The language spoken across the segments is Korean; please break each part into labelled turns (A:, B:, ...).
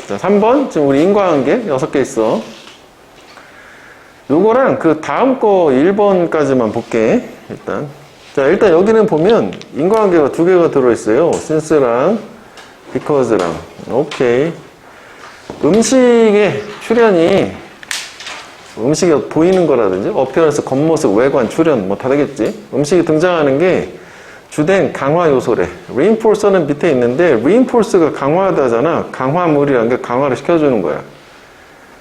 A: 자, 3번. 지금 우리 인과관계 6개 있어. 요거랑 그 다음 거 1번까지만 볼게. 일단 여기는 보면 인과관계가 2개가 들어있어요. since랑 because랑. 오케이. 음식의 출현이 음식이 보이는 거라든지 어피어런스, 겉모습, 외관, 출현 뭐 다 되겠지. 음식이 등장하는 게 주된 강화 요소래. reinforcer는 밑에 있는데 reinforce가 강화하다잖아. 강화물이라는 게 강화를 시켜주는 거야.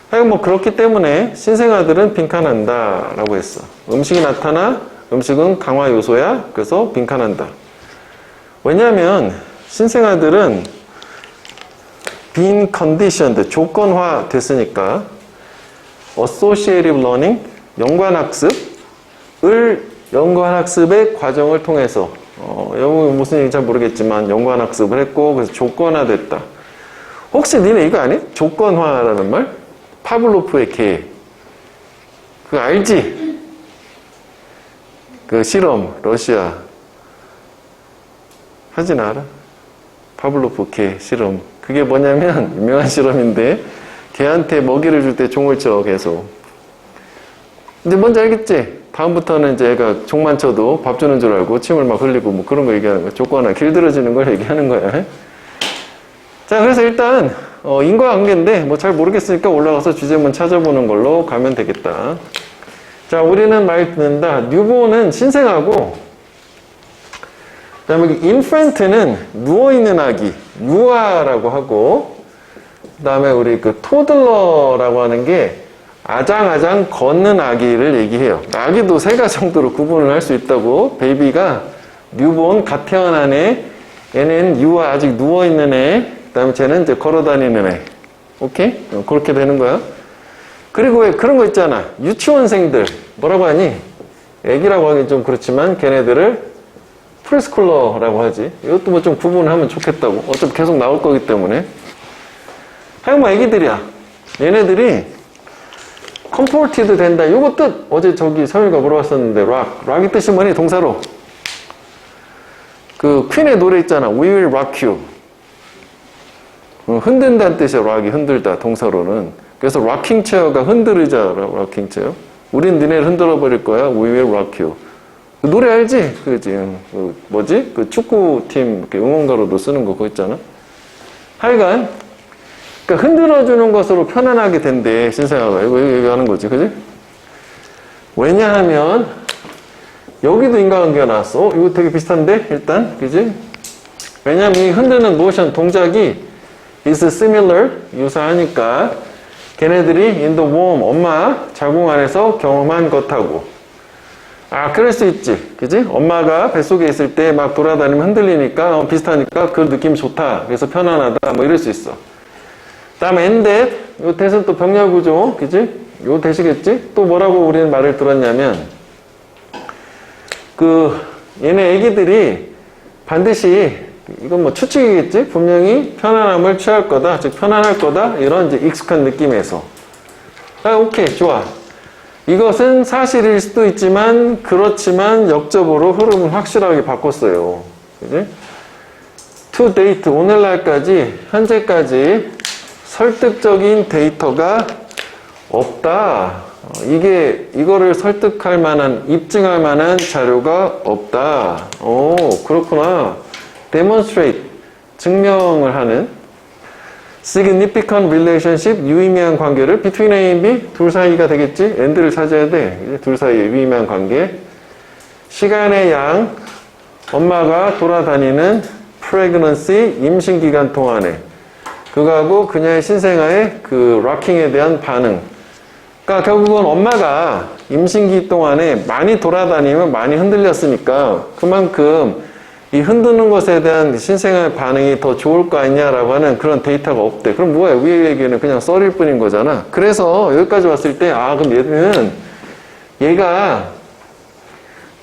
A: 하여간 뭐 그렇기 때문에 신생아들은 빈칸한다 라고 했어. 음식이 나타나 음식은 강화 요소야. 그래서 빈칸한다. 왜냐하면 신생아들은 being conditioned, 조건화 됐으니까 associative learning, 연관학습의 과정을 통해서 여기 무슨 얘기인지 잘 모르겠지만 연관학습을 했고 그래서 조건화됐다. 혹시 니네 이거 아니? 조건화라는 말? 파블로프의 개. 그거 알지? 그 실험, 러시아. 하진 않아? 파블로프 개 실험. 그게 뭐냐면 유명한 실험인데 개한테 먹이를 줄 때 종을 쳐 계속. 근데 뭔지 알겠지? 다음부터는 이제 애가 종만 쳐도 밥 주는 줄 알고 침을 막 흘리고 뭐 그런 거 얘기하는 거야. 조건화 길들여지는 걸 얘기하는 거야. 자, 그래서 일단 인과관계인데 뭐 잘 모르겠으니까 올라가서 주제문 찾아보는 걸로 가면 되겠다. 자, 우리는 말 듣는다. 뉴본은 신생아고, 그 다음에 인프랜트는 누워있는 아기, 유아라고 하고, 그 다음에 우리 그 토들러라고 하는 게 아장아장 걷는 아기를 얘기해요. 아기도 3가지 정도로 구분을 할 수 있다고. 베이비가 뉴본, 갓 태어난 애, 얘는 유아, 아직 누워있는 애, 그 다음에 쟤는 이제 걸어다니는 애. 오케이? 그렇게 되는 거야. 그리고 왜 그런 거 있잖아. 유치원생들. 뭐라고 하니? 애기라고 하긴 좀 그렇지만 걔네들을 프리스쿨러라고 하지. 이것도 뭐 좀 구분하면 좋겠다고. 어차피 계속 나올 거기 때문에. 하여간 뭐 애기들이야. 얘네들이 컴포티드 된다. 요거 뜻 어제 저기 서율이가 물어봤었는데 락이 뜻이 뭐니? 동사로. 그 퀸의 노래 있잖아. We will rock you. 흔든다는 뜻이야. 락이 흔들다. 동사로는. 그래서 락킹 체어가 흔들으자. 락킹 체어. 우린 니네를 흔들어 버릴 거야. We will rock you. 그 노래 알지? 그지? 그 뭐지? 그 축구팀 이렇게 응원가로도 쓰는 거 그거 있잖아. 하여간 그러니까 흔들어주는 것으로 편안하게 된대. 신생아가. 이거 얘기하는 거지. 그지? 왜냐하면 여기도 인과관계가 나왔어. 이거 되게 비슷한데? 일단. 그지? 왜냐하면 이 흔드는 모션 동작이 is similar. 유사하니까 걔네들이 in the womb. 엄마 자궁 안에서 경험한 것하고. 아, 그럴 수 있지. 그지? 엄마가 뱃속에 있을 때 막 돌아다니면 흔들리니까 비슷하니까 그 느낌이 좋다. 그래서 편안하다. 뭐 이럴 수 있어. 그 다음에 and that. 요 that은 또 병렬구조. 그지? 요 that이겠지? 또 뭐라고 우리는 말을 들었냐면 얘네 애기들이 반드시 이건 뭐 추측이겠지? 분명히 편안함을 취할 거다. 즉 편안할 거다. 이런 이제 익숙한 느낌에서. 아, 오케이. 좋아. 이것은 사실일 수도 있지만 그렇지만 역접으로 흐름을 확실하게 바꿨어요. 그지? to date, 오늘날까지 현재까지 설득적인 데이터가 없다. 이거를 설득할 만한, 입증할 만한 자료가 없다. 오, 그렇구나. demonstrate, 증명을 하는 significant relationship, 유의미한 관계를 between A and B, 둘 사이가 되겠지? and를 찾아야 돼. 둘 사이의 유의미한 관계. 시간의 양, 엄마가 돌아다니는 pregnancy, 임신기간 동안에 그거하고 그녀의 신생아의 그 락킹에 대한 반응. 그러니까 결국은 엄마가 임신기 동안에 많이 돌아다니면 많이 흔들렸으니까 그만큼 이 흔드는 것에 대한 신생아의 반응이 더 좋을 거 아니냐라고 하는 그런 데이터가 없대. 그럼 뭐야? 위에 얘기는 그냥 썰일 뿐인 거잖아. 그래서 여기까지 왔을 때 그럼 얘가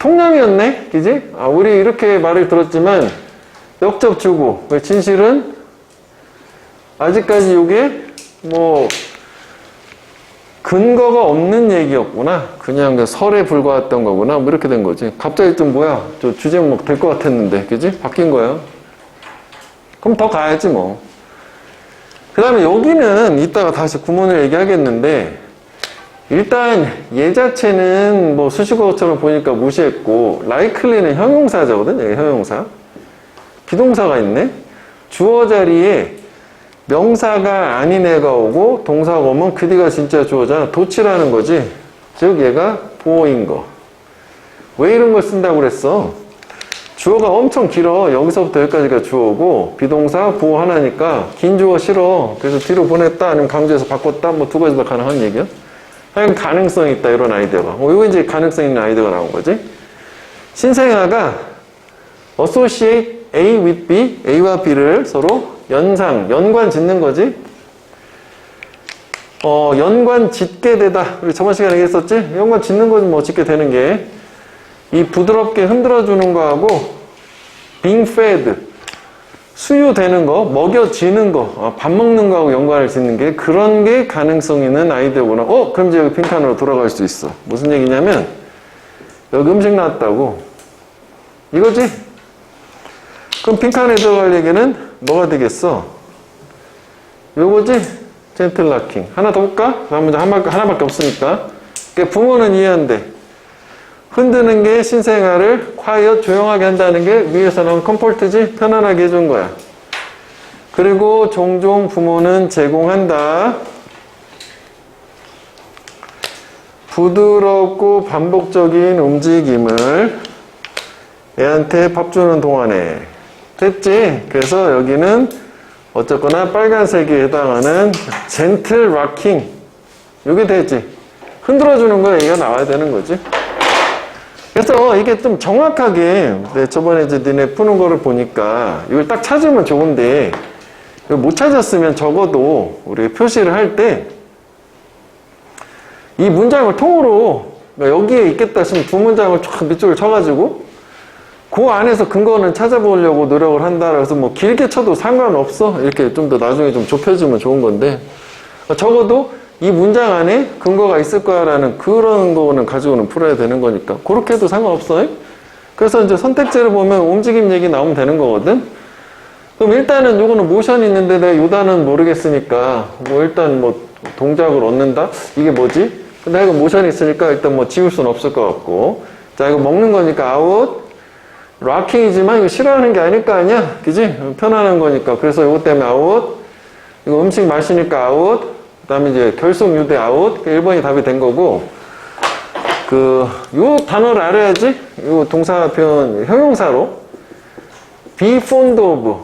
A: 통념이었네? 그지? 우리 이렇게 말을 들었지만 역접 주고 진실은 아직까지 이게 뭐 근거가 없는 얘기였구나. 그냥 설에 불과했던 거구나. 뭐 이렇게 된 거지. 갑자기 좀 뭐야? 저 주제목 될 것 같았는데. 그지? 바뀐 거야. 그럼 더 가야지 뭐. 그 그 다음에 여기는 이따가 다시 구문을 얘기하겠는데, 일단 얘 자체는 뭐 수식어처럼 보니까 무시했고, likely는 형용사자거든, 여기 형용사. 비동사가 있네. 주어 자리에 명사가 아닌 애가 오고 동사가 오면 그 뒤가 진짜 주어잖아. 도치라는 거지. 즉 얘가 보어인 거. 왜 이런 걸 쓴다고 그랬어? 주어가 엄청 길어. 여기서부터 여기까지가 주어고 비동사 보어 하나니까 긴 주어 싫어. 그래서 뒤로 보냈다 아니면 강조해서 바꿨다 뭐 두 가지 다 가능한 얘기야. 하여간 가능성이 있다 이런 아이디어가. 이거 이제 가능성 있는 아이디어가 나온 거지. 신생아가 associate A with B, A와 B를 서로 연관 짓는 거지. 연관 짓게 되다. 우리 저번 시간에 얘기했었지? 연관 짓는 거지 뭐 짓게 되는 게. 이 부드럽게 흔들어주는 거하고 being fed, 수유되는 거, 먹여지는 거, 밥 먹는 거하고 연관을 짓는 게 그런 게 가능성 있는 아이디어구나. 그럼 이제 여기 빈칸으로 돌아갈 수 있어. 무슨 얘기냐면 여기 음식 나왔다고. 이거지? 그럼 빈칸에 들어갈 얘기는 뭐가 되겠어? 요거지? 젠틀 락킹. 하나 더 볼까? 다음 문제 하나밖에 없으니까. 그러니까 부모는 이해한대. 흔드는 게 신생아를 quiet, 조용하게 한다는 게 위에서 나온 컴포트지? 편안하게 해준 거야. 그리고 종종 부모는 제공한다. 부드럽고 반복적인 움직임을 애한테 밥 주는 동안에. 됐지? 그래서 여기는 어쨌거나 빨간색에 해당하는 젠틀 락킹. 이게 되지. 흔들어주는 거 얘기가 나와야 되는 거지. 그래서 이게 좀 정확하게, 저번에 이제 니네 푸는 거를 보니까 이걸 딱 찾으면 좋은데, 이걸 못 찾았으면 적어도 우리가 표시를 할 때, 이 문장을 통으로, 그러니까 여기에 있겠다 싶으면 두 문장을 쫙 밑줄을 쳐가지고, 그 안에서 근거는 찾아보려고 노력을 한다. 그래서 뭐 길게 쳐도 상관없어. 이렇게 좀 더 나중에 좀 좁혀주면 좋은 건데, 적어도 이 문장 안에 근거가 있을 거야 라는 그런 거는 가지고는 풀어야 되는 거니까. 그렇게 해도 상관없어요. 그래서 이제 선택지를 보면 움직임 얘기 나오면 되는 거거든. 그럼 일단은 요거는 모션이 있는데 내가 요 단어는 모르겠으니까 뭐 일단 뭐 동작을 얻는다? 이게 뭐지? 근데 이거 모션이 있으니까 일단 뭐 지울 수는 없을 것 같고. 자, 이거 먹는 거니까 아웃. 락킹이지만 이거 싫어하는 게 아닐 거 아니야? 그지? 편안한 거니까. 그래서 이것 때문에 아웃. 이거 음식 마시니까 아웃. 그 다음에 이제 결속 유대 아웃. 1번이 답이 된 거고. 요 단어를 알아야지. 요 동사 표현 형용사로. be fond of.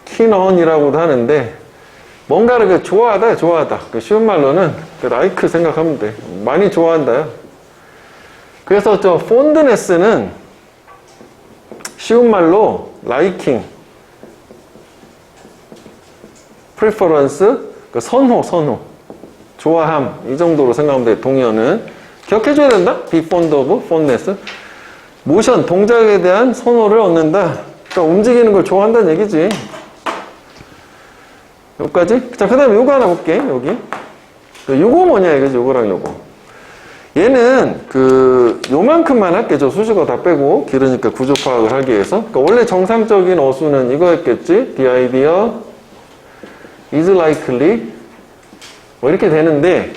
A: keen on이라고도 하는데, 뭔가를 좋아하다, 좋아하다. 쉬운 말로는 like 생각하면 돼. 많이 좋아한다요. 그래서 저 fondness는 쉬운 말로 liking, preference, 선호, 좋아함 이 정도로 생각하면 돼. 동의어는 기억해줘야 된다. be fond of, fondness. 모션, 동작에 대한 선호를 얻는다. 그러니까 움직이는 걸 좋아한다는 얘기지. 여기까지. 자, 그 다음에 요거 하나 볼게. 여기 요거 뭐냐 이거지. 요거랑 요거. 얘는 요만큼만 할게. 저 수식어 다 빼고 길으니까 구조 파악을 하기 위해서. 그러니까 원래 정상적인 어수는 이거였겠지. The idea is likely 뭐 이렇게 되는데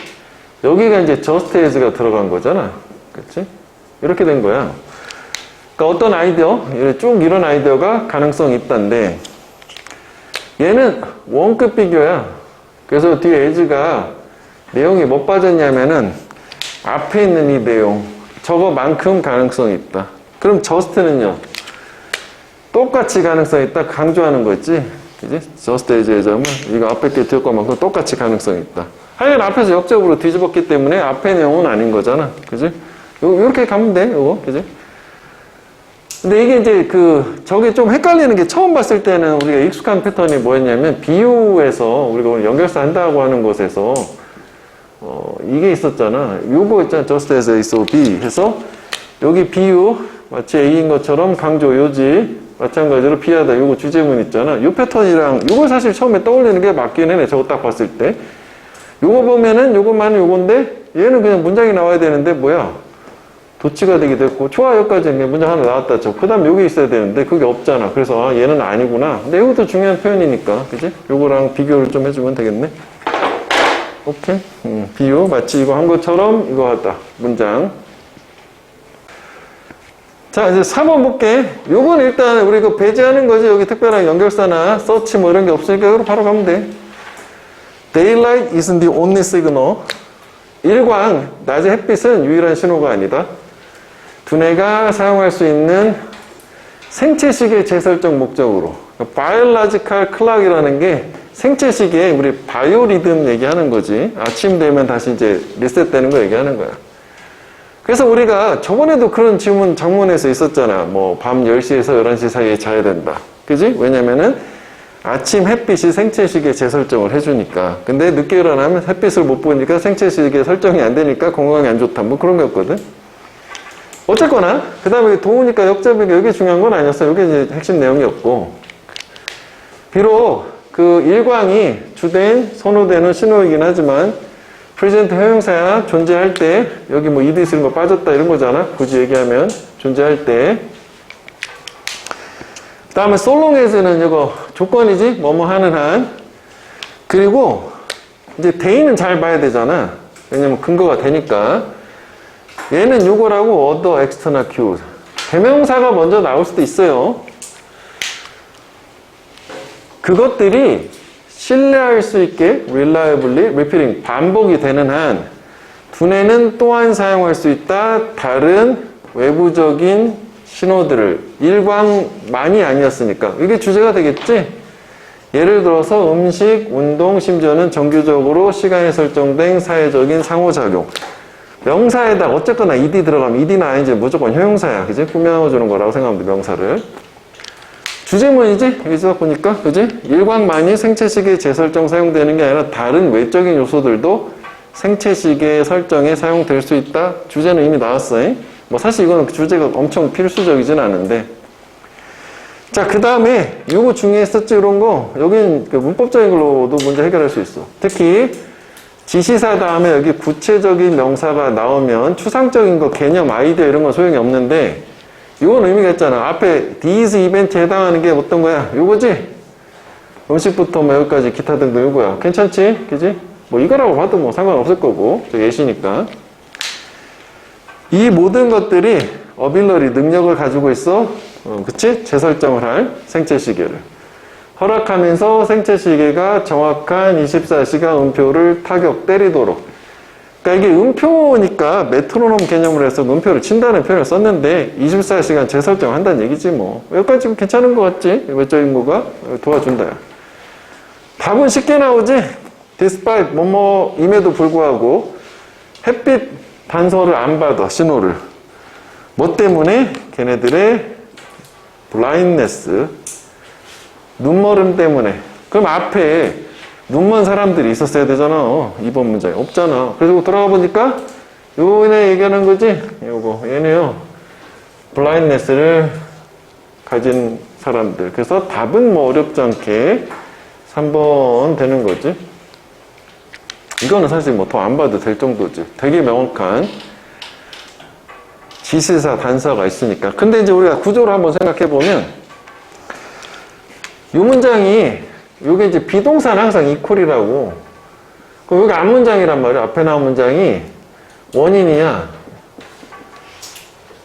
A: 여기가 이제 just as가 들어간 거잖아. 그치? 이렇게 된 거야. 그러니까 어떤 아이디어, 쭉 이런 아이디어가 가능성이 있다는데 얘는 원급 비교야. 그래서 뒤에 as가 내용이 뭐 빠졌냐면은 앞에 있는 이 내용, 저거만큼 가능성이 있다. 그럼 just는요? 똑같이 가능성이 있다. 강조하는 거 있지? 그지? just as의 점은 이거 앞에 게 뒤에 것만큼 똑같이 가능성이 있다. 하여간 앞에서 역적으로 뒤집었기 때문에 앞의 내용은 아닌 거잖아. 그지? 요렇게 가면 돼, 요거. 그지? 근데 이게 이제 저게 좀 헷갈리는 게 처음 봤을 때는 우리가 익숙한 패턴이 뭐였냐면 비유에서 우리가 오늘 연결사 한다고 하는 곳에서 이게 있었잖아. 요거 있잖아. just as A, so B 해서 여기 비유 마치 A인 것처럼 강조 요지 마찬가지로 B하다 요거 주제문 있잖아. 요 패턴이랑 요걸 사실 처음에 떠올리는 게 맞긴 해. 저거 딱 봤을 때 요거 보면은 요것만은 요건데 얘는 그냥 문장이 나와야 되는데 뭐야 도치가 되기도 했고, 좋아, 여기까지 문장 하나 나왔다 쳐. 그 다음 여기 있어야 되는데, 그게 없잖아. 그래서, 아, 얘는 아니구나. 근데 이것도 중요한 표현이니까, 그지? 요거랑 비교를 좀 해주면 되겠네. 오케이. 비유. 마치 이거 한 것처럼 이거 하다. 문장. 자, 이제 4번 볼게. 요건 일단 우리 이거 배제하는 거지. 여기 특별한 연결사나 서치 뭐 이런 게 없으니까 이거 바로 가면 돼. Daylight isn't the only signal. 일광, 낮의 햇빛은 유일한 신호가 아니다. 두뇌가 사용할 수 있는 생체시계 재설정 목적으로. Biological clock이라는 게 생체시계 우리 바이오리듬 얘기하는 거지. 아침 되면 다시 이제 리셋되는 거 얘기하는 거야. 그래서 우리가 저번에도 그런 질문 장문에서 있었잖아. 뭐 밤 10시에서 11시 사이에 자야 된다. 그지? 왜냐면은 아침 햇빛이 생체시계 재설정을 해주니까. 근데 늦게 일어나면 햇빛을 못 보니까 생체시계 설정이 안 되니까 건강에 안 좋다. 뭐 그런 거였거든. 어쨌거나 그 다음에 도우니까 역접이가 여기 중요한 건 아니었어. 여기 이제 핵심 내용이었고, 비록 그 일광이 주된 선호되는 신호이긴 하지만 프레젠트 형용사야 존재할 때 여기 뭐 이드 있으면 뭐 빠졌다 이런 거잖아. 굳이 얘기하면 존재할 때. 그 다음에 솔롱에서는 이거 조건이지. 뭐뭐 하는 한. 그리고 이제 대인은 잘 봐야 되잖아. 왜냐면 근거가 되니까. 얘는 요거라고 other external cues. 대명사가 먼저 나올 수도 있어요. 그것들이 신뢰할 수 있게 reliably repeating 반복이 되는 한 두뇌는 또한 사용할 수 있다. 다른 외부적인 신호들을 일광만이 아니었으니까 이게 주제가 되겠지. 예를 들어서 음식, 운동, 심지어는 정규적으로 시간에 설정된 사회적인 상호작용. 명사에다 어쨌거나 ed 들어가면 ed나 ing 무조건 형용사야. 그지? 꾸며주는 거라고 생각하면 돼, 명사를. 주제문이지? 여기 써 보니까, 그지? 일광만이 생체시계 재설정 사용되는 게 아니라 다른 외적인 요소들도 생체시계 설정에 사용될 수 있다. 주제는 이미 나왔어요. 뭐 사실 이거는 주제가 엄청 필수적이진 않은데. 자, 그 다음에 요거 중요했었지, 이런 거. 여긴 그 문법적인 걸로도 문제 해결할 수 있어. 특히 지시사 다음에 여기 구체적인 명사가 나오면 추상적인 거, 개념, 아이디어 이런 건 소용이 없는데 이건 의미가 있잖아. 앞에 these 이벤트에 해당하는 게 어떤 거야? 요거지? 음식부터 뭐 여기까지 기타 등등 요거야. 괜찮지? 그지? 뭐 이거라고 봐도 뭐 상관없을 거고. 저 예시니까. 이 모든 것들이 어빌러리 능력을 가지고 있어. 그치? 재설정을 할 생체시계를. 허락하면서 생체시계가 정확한 24시간 음표를 타격 때리도록. 그러니까 이게 음표니까 메트로놈 개념으로 해서 음표를 친다는 표현을 썼는데 24시간 재설정한다는 얘기지 뭐. 여기까지 괜찮은 것 같지? 외적인 거가 도와준다. 답은 쉽게 나오지? despite 뭐뭐임에도 불구하고 햇빛 단서를 안 받아, 신호를. 뭐 때문에? 걔네들의 blindness, 눈머름 때문에. 그럼 앞에 눈먼 사람들이 있었어야 되잖아. 이번 문장에 없잖아. 그래서 들어가 보니까 요네 얘기하는 거지. 요거 얘네요. 블라인드네스를 가진 사람들. 그래서 답은 뭐 어렵지 않게 3번 되는 거지. 이거는 사실 뭐 더 안 봐도 될 정도지. 되게 명확한 지시사 단서가 있으니까. 근데 이제 우리가 구조를 한번 생각해 보면 이 문장이 요게 이제 비동사는 항상 이퀄이라고. 그럼 여기 앞문장이란 말이야. 앞에 나온 문장이 원인이야.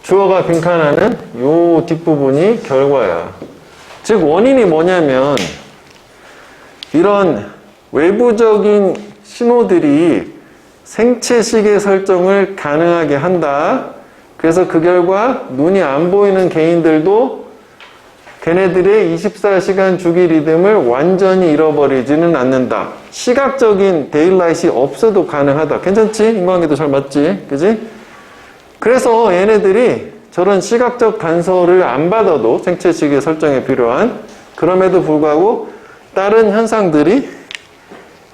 A: 주어가 빈칸하는 요 뒷부분이 결과야. 즉 원인이 뭐냐면 이런 외부적인 신호들이 생체시계 설정을 가능하게 한다. 그래서 그 결과 눈이 안 보이는 개인들도 걔네들의 24시간 주기 리듬을 완전히 잃어버리지는 않는다. 시각적인 데일라이트이 없어도 가능하다. 괜찮지? 인과관계도 잘 맞지? 그지? 그래서 얘네들이 저런 시각적 단서를 안 받아도 생체시계 설정에 필요한, 그럼에도 불구하고 다른 현상들이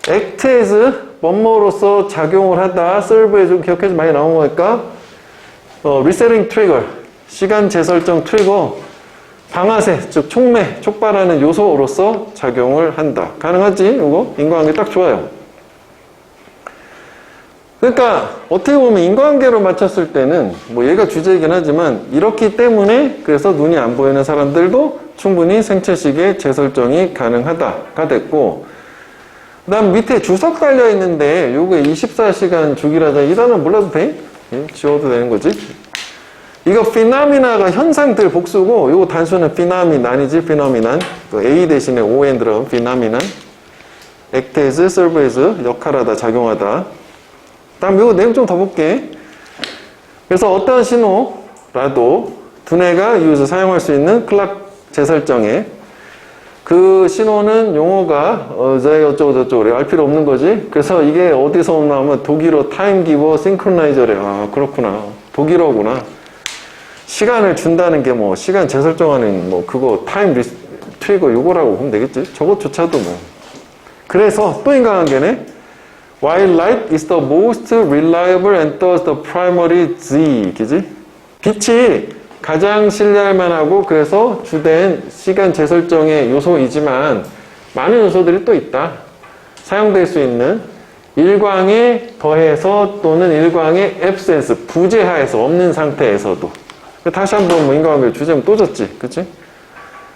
A: act as 뭐뭐로서 작용을 하다. serve에 좀 기억해서 많이 나온 거니까 resetting trigger, 시간 재설정 트리거, 방아쇠, 즉 촉매, 촉발하는 요소로서 작용을 한다. 가능하지? 이거 인과관계 딱 좋아요. 그러니까 어떻게 보면 인과관계로 맞췄을 때는 뭐 얘가 주제이긴 하지만 이렇기 때문에 그래서 눈이 안 보이는 사람들도 충분히 생체시계 재설정이 가능하다가 됐고, 그 다음 밑에 주석 달려 있는데 요게 24시간 주기라자 이 단어 몰라도 돼? 예, 지워도 되는 거지. 이거 피나미나가 현상들 복수고 요거 단수는 피나미난이지. 피너미난 A 대신에 ON 들어가면 피나미난. act as, serve as 역할하다, 작용하다. 다음 요거 내용 좀 더 볼게. 그래서 어떠한 신호라도 두뇌가 사용할 수 있는 클락 재설정에 그 신호는 용어가 어쩌고 저쩌고 알 필요 없는 거지. 그래서 이게 어디서 나오면 독일어 타임 기버 싱크로나이저래. 아 그렇구나. 독일어구나. 시간을 준다는 게 뭐 시간 재설정하는 뭐 그거 타임 트리거 요거라고 보면 되겠지. 저것조차도 뭐. 그래서 또 인과관계네. While light is the most reliable and thus the primary Z, 그지? 빛이 가장 신뢰할 만하고 그래서 주된 시간 재설정의 요소이지만 많은 요소들이 또 있다. 사용될 수 있는 일광에 더해서 또는 일광의 absence, 부재하에서 없는 상태에서도. 다시 한번 뭐 인과관계 주제문 또 줬지, 그치?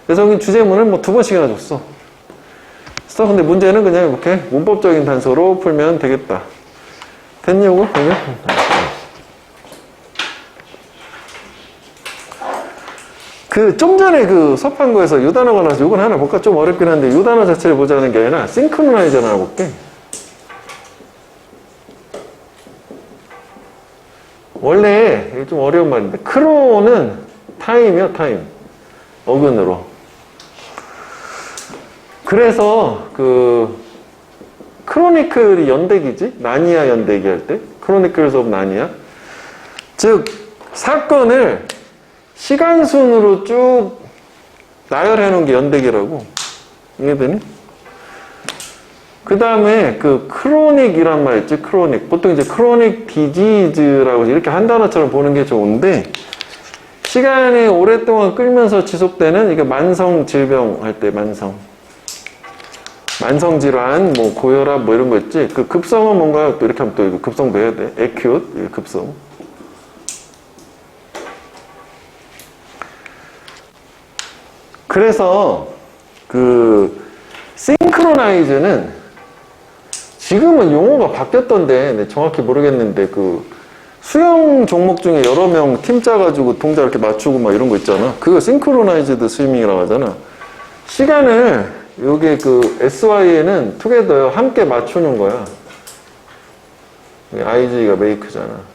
A: 그래서 여기 주제문을 뭐 2번씩이나 줬어. 그래서 근데 문제는 그냥 이렇게 문법적인 단서로 풀면 되겠다. 됐니, 요거? 그러면? 좀 전에 수업한 거에서 요 단어가 나와서 요건 하나 볼까? 좀 어렵긴 한데 요 단어 자체를 보자는 게 아니라 싱크로나이저를 하나 볼게. 원래 이게 좀 어려운 말인데 크로는 타임이요, 타임. 어근으로. 그래서 크로니클이 연대기지? 나니아 연대기 할 때 크로니클스 오브 나니아. 즉 사건을 시간순으로 쭉 나열해 놓은 게 연대기라고. 이해되니? 그 다음에 크로닉이란 말 있지, 크로닉. 보통 이제 크로닉 디지즈라고 이렇게 한 단어처럼 보는 게 좋은데, 시간이 오랫동안 끌면서 지속되는 이게 만성 질병 할 때 만성 질환, 뭐 고혈압 뭐 이런 거 있지. 급성은 뭔가 또 이렇게 하면 또 이거 급성도 해야 돼. acute, 급성. 그래서 싱크로나이즈는 지금은 용어가 바뀌었던데 정확히 모르겠는데 수영 종목 중에 여러 명 팀 짜가지고 동작 이렇게 맞추고 막 이런 거 있잖아. 그거 싱크로나이즈드 스위밍이라고 하잖아. 시간을 요게 SY에는 투게더요 함께 맞추는 거야. IG가 메이크잖아.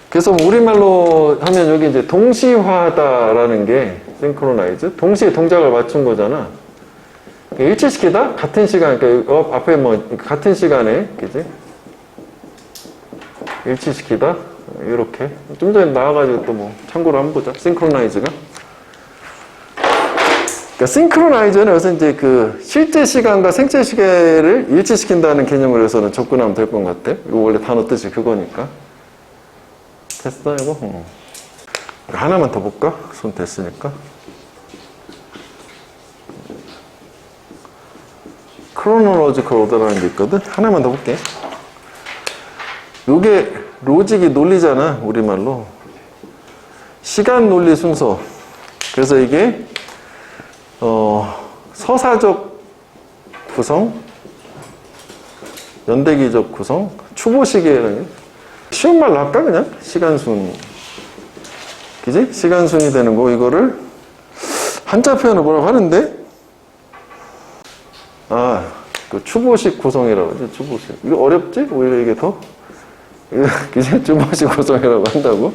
A: 그래서 우리말로 하면 여기 이제 동시화하다라는 게 싱크로나이즈, 동시에 동작을 맞춘 거잖아. 일치시키다? 같은 시간, 그러니까 앞에 뭐 같은 시간에, 그지? 일치시키다? 이렇게. 좀 전에 나와가지고 또 뭐 참고로 한번 보자. 싱크로나이즈가. 그러니까 싱크로나이즈는 그래서 이제 실제 시간과 생체 시계를 일치시킨다는 개념으로 해서는 접근하면 될 것 같아. 이거 원래 단어 뜻이 그거니까. 됐어, 이거? 하나만 더 볼까? 손 됐으니까. 크로노로지컬 오더라는 게 있거든? 하나만 더 볼게. 요게 로직이 논리잖아, 우리말로. 시간 논리 순서. 그래서 이게, 서사적 구성, 연대기적 구성, 추보시계라는 게. 쉬운 말로 할까, 그냥? 시간순. 그지? 시간순이 되는 거, 이거를 한자 표현을 뭐라고 하는데? 추보식 구성이라고 하지, 추보식. 이거 어렵지? 오히려 이게 더? 그지? 추보식 구성이라고 한다고?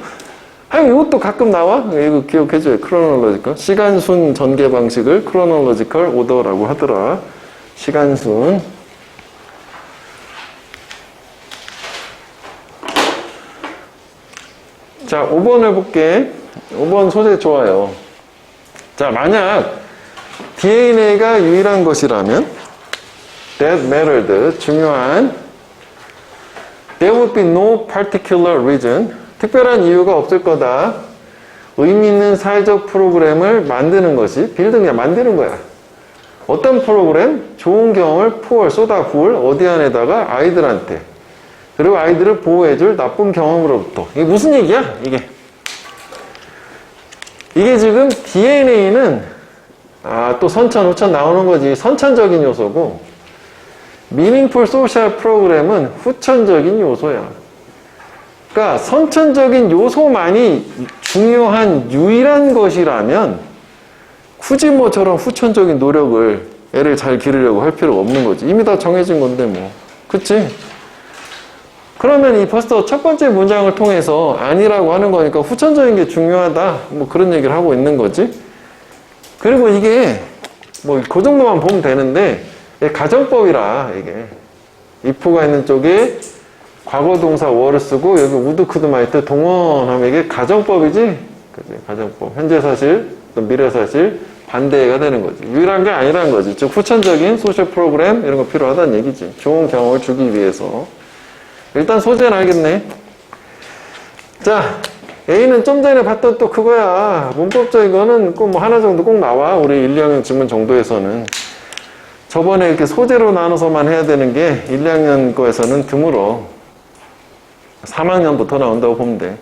A: 이것도 가끔 나와? 이거 기억해줘요. 크로놀로지컬. 시간순 전개 방식을 크로놀로지컬 오더라고 하더라. 시간순. 자, 5번을 볼게. 5번 소재 좋아요. 자, 만약 DNA가 유일한 것이라면 that mattered, 중요한 there would be no particular reason, 특별한 이유가 없을 거다. 의미 있는 사회적 프로그램을 만드는 것이, 빌드 그냥 만드는 거야. 어떤 프로그램? 좋은 경험을 쏟아 부을 어디 안에다가 아이들한테. 그리고 아이들을 보호해줄 나쁜 경험으로부터. 이게 무슨 얘기야? 이게 지금 DNA는 또 선천, 후천 나오는 거지. 선천적인 요소고 meaningful social program은 후천적인 요소야. 그러니까 선천적인 요소만이 중요한 유일한 것이라면 굳이 저런 후천적인 노력을 애를 잘 기르려고 할 필요가 없는 거지. 이미 다 정해진 건데 뭐. 그치? 그러면 이 벌써 첫 번째 문장을 통해서 아니라고 하는 거니까 후천적인 게 중요하다. 그런 얘기를 하고 있는 거지. 그리고 이게 그 정도만 보면 되는데 가정법이라 이게 if가 있는 쪽에 과거 동사 were를 쓰고 여기 would, could, might 동원하면 이게 가정법이지. 그치? 가정법. 현재 사실, 미래 사실 반대가 되는 거지. 유일한 게 아니라는 거지. 즉 후천적인 소셜 프로그램 이런 거 필요하다는 얘기지. 좋은 경험을 주기 위해서. 일단 소재는 알겠네. 자, A는 좀 전에 봤던 또 그거야. 문법적인 거는 꼭 하나 정도 꼭 나와. 우리 1, 2학년 지문 정도에서는. 저번에 이렇게 소재로 나눠서만 해야 되는 게 1, 2학년 거에서는 드물어. 3학년부터 나온다고 보면 돼.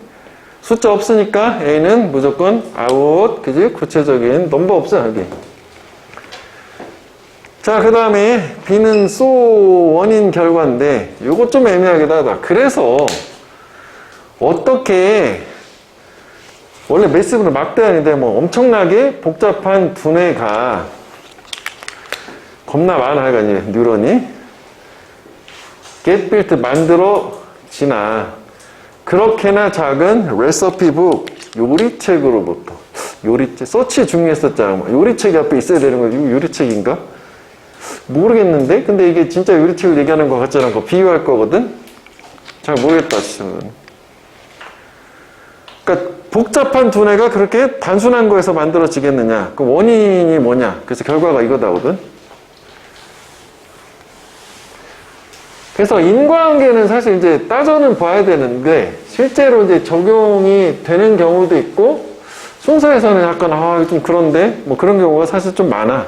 A: 숫자 없으니까 A는 무조건 out, 그지? 구체적인 넘버 없어, 여기. 자, 그 다음에 B는 so 원인 결과인데 요거 좀 애매하기도 하다. 그래서 어떻게 원래 매시브는 막대한인데 엄청나게 복잡한 두뇌가 겁나 많아. 하여간 뉴런이 get built 만들어지나 그렇게나 작은 레시피북 요리책으로부터. 요리책 서치 중요했었잖아. 요리책이 앞에 있어야 되는 거지. 요리책인가? 모르겠는데? 근데 이게 진짜 요리책을 얘기하는 것 같지 않고 비유할 거거든? 잘 모르겠다, 진짜. 그러니까 복잡한 두뇌가 그렇게 단순한 거에서 만들어지겠느냐? 그 원인이 뭐냐? 그래서 결과가 이거다거든? 그래서 인과관계는 사실 이제 따져는 봐야 되는데 실제로 이제 적용이 되는 경우도 있고 순서에서는 약간 좀 그런데 그런 경우가 사실 좀 많아.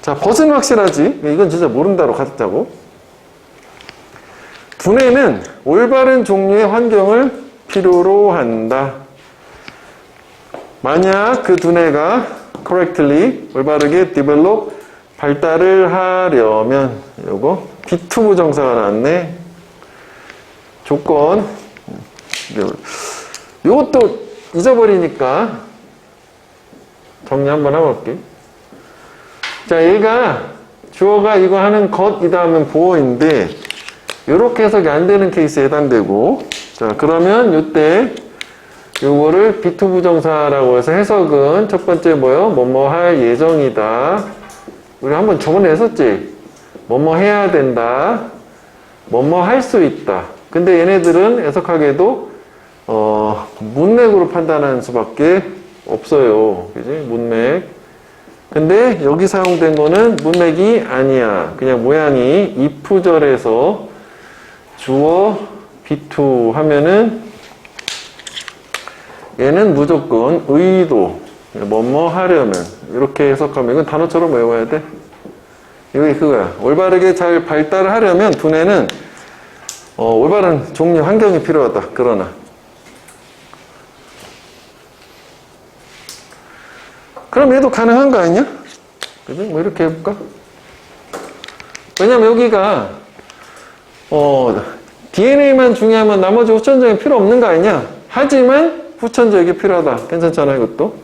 A: 자, 벗은 확실하지. 이건 진짜 모른다로 가졌다고. 두뇌는 올바른 종류의 환경을 필요로 한다. 만약 그 두뇌가 correctly, 올바르게 develop, 발달을 하려면 요거 B2 부정사가 나왔네. 조건. 요것도 잊어버리니까 정리 한번 해볼게. 자, 얘가 주어가 이거 하는 것이다 하면 보어인데 이렇게 해석이 안 되는 케이스에 해당되고, 자, 그러면 이때 요거를 B2 부정사라고 해서 해석은 첫 번째 뭐뭐 할 예정이다. 우리 한번 저번에 했었지. 뭐뭐 해야 된다. 뭐뭐 할 수 있다. 근데 얘네들은 해석하기에도 문맥으로 판단하는 수밖에 없어요. 그지? 문맥. 근데 여기 사용된 거는 문맥이 아니야. 그냥 모양이 if절에서 주어 B2 하면은 얘는 무조건 의도, 뭐뭐 하려면 이렇게 해석하면 이건 단어처럼 외워야 돼. 이게 그거야. 올바르게 잘 발달을 하려면 두뇌는 올바른 종류 환경이 필요하다. 그러나 그럼 얘도 가능한 거 아니냐? 그지? 이렇게 해볼까? 왜냐면 여기가 DNA만 중요하면 나머지 후천적이 필요 없는 거 아니냐? 하지만 후천적이 필요하다. 괜찮잖아, 이것도.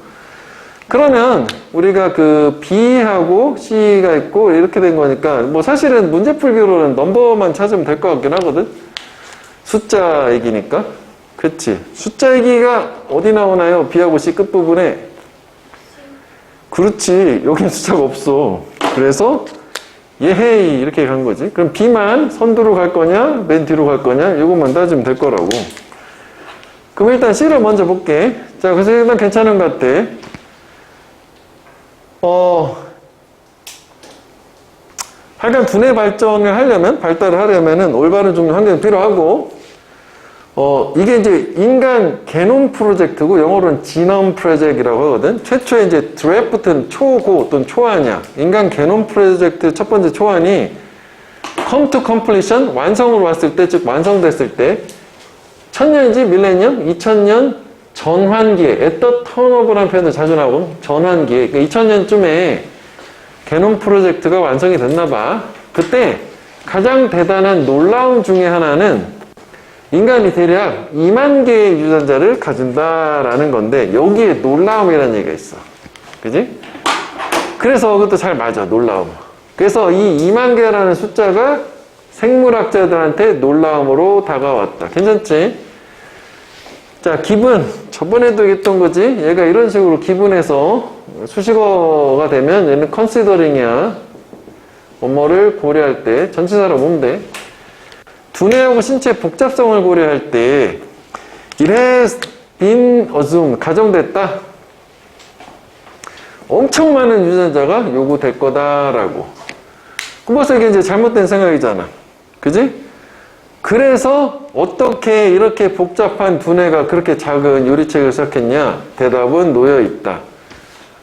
A: 그러면 우리가 그 B하고 C가 있고 이렇게 된 거니까 사실은 문제 풀기로는 넘버만 찾으면 될 것 같긴 하거든. 숫자 얘기니까. 그치? 숫자 얘기가 어디 나오나요? B하고 C 끝부분에. 그렇지. 여긴 숫자가 없어. 그래서 예헤이 이렇게 간 거지. 그럼 B만 선두로 갈 거냐 맨 뒤로 갈 거냐 이것만 따지면 될 거라고. 그럼 일단 C를 먼저 볼게. 자, 그래서 일단 괜찮은 것 같아. 하여간 두뇌 발전을 하려면, 발달을 하려면은 올바른 종류 환경이 필요하고, 이게 이제 인간 게놈 프로젝트고, 영어로는 지넘 프로젝트라고 하거든. 최초에 이제 드래프트는 초고 또는 초안이야. 인간 게놈 프로젝트 첫 번째 초안이 come to completion, 완성으로 왔을 때, 즉 완성됐을 때, 1000년이지 밀레니엄, 2000년 전환기에, at the turnover라는 표현도 자주 나오고, 전환기에, 그러니까 2000년쯤에 게놈 프로젝트가 완성이 됐나 봐. 그때 가장 대단한 놀라움 중에 하나는 인간이 대략 2만 개의 유전자를 가진다라는 건데, 여기에 놀라움이라는 얘기가 있어. 그지? 그래서 그것도 잘 맞아, 놀라움. 그래서 이 2만 개라는 숫자가 생물학자들한테 놀라움으로 다가왔다. 괜찮지? 자, 기분. 저번에도 얘기했던 거지? 얘가 이런 식으로 기분에서 수식어가 되면 얘는 considering이야. 뭐뭐를 고려할 때, 전치사로 보면 돼. 두뇌하고 신체 복잡성을 고려할 때, it has been assumed, 가정됐다. 엄청 많은 유전자가 요구될 거다라고. 벌써 이게 이제 잘못된 생각이잖아. 그지? 그래서 어떻게 이렇게 복잡한 두뇌가 그렇게 작은 유리책을 시작했냐? 대답은 놓여 있다.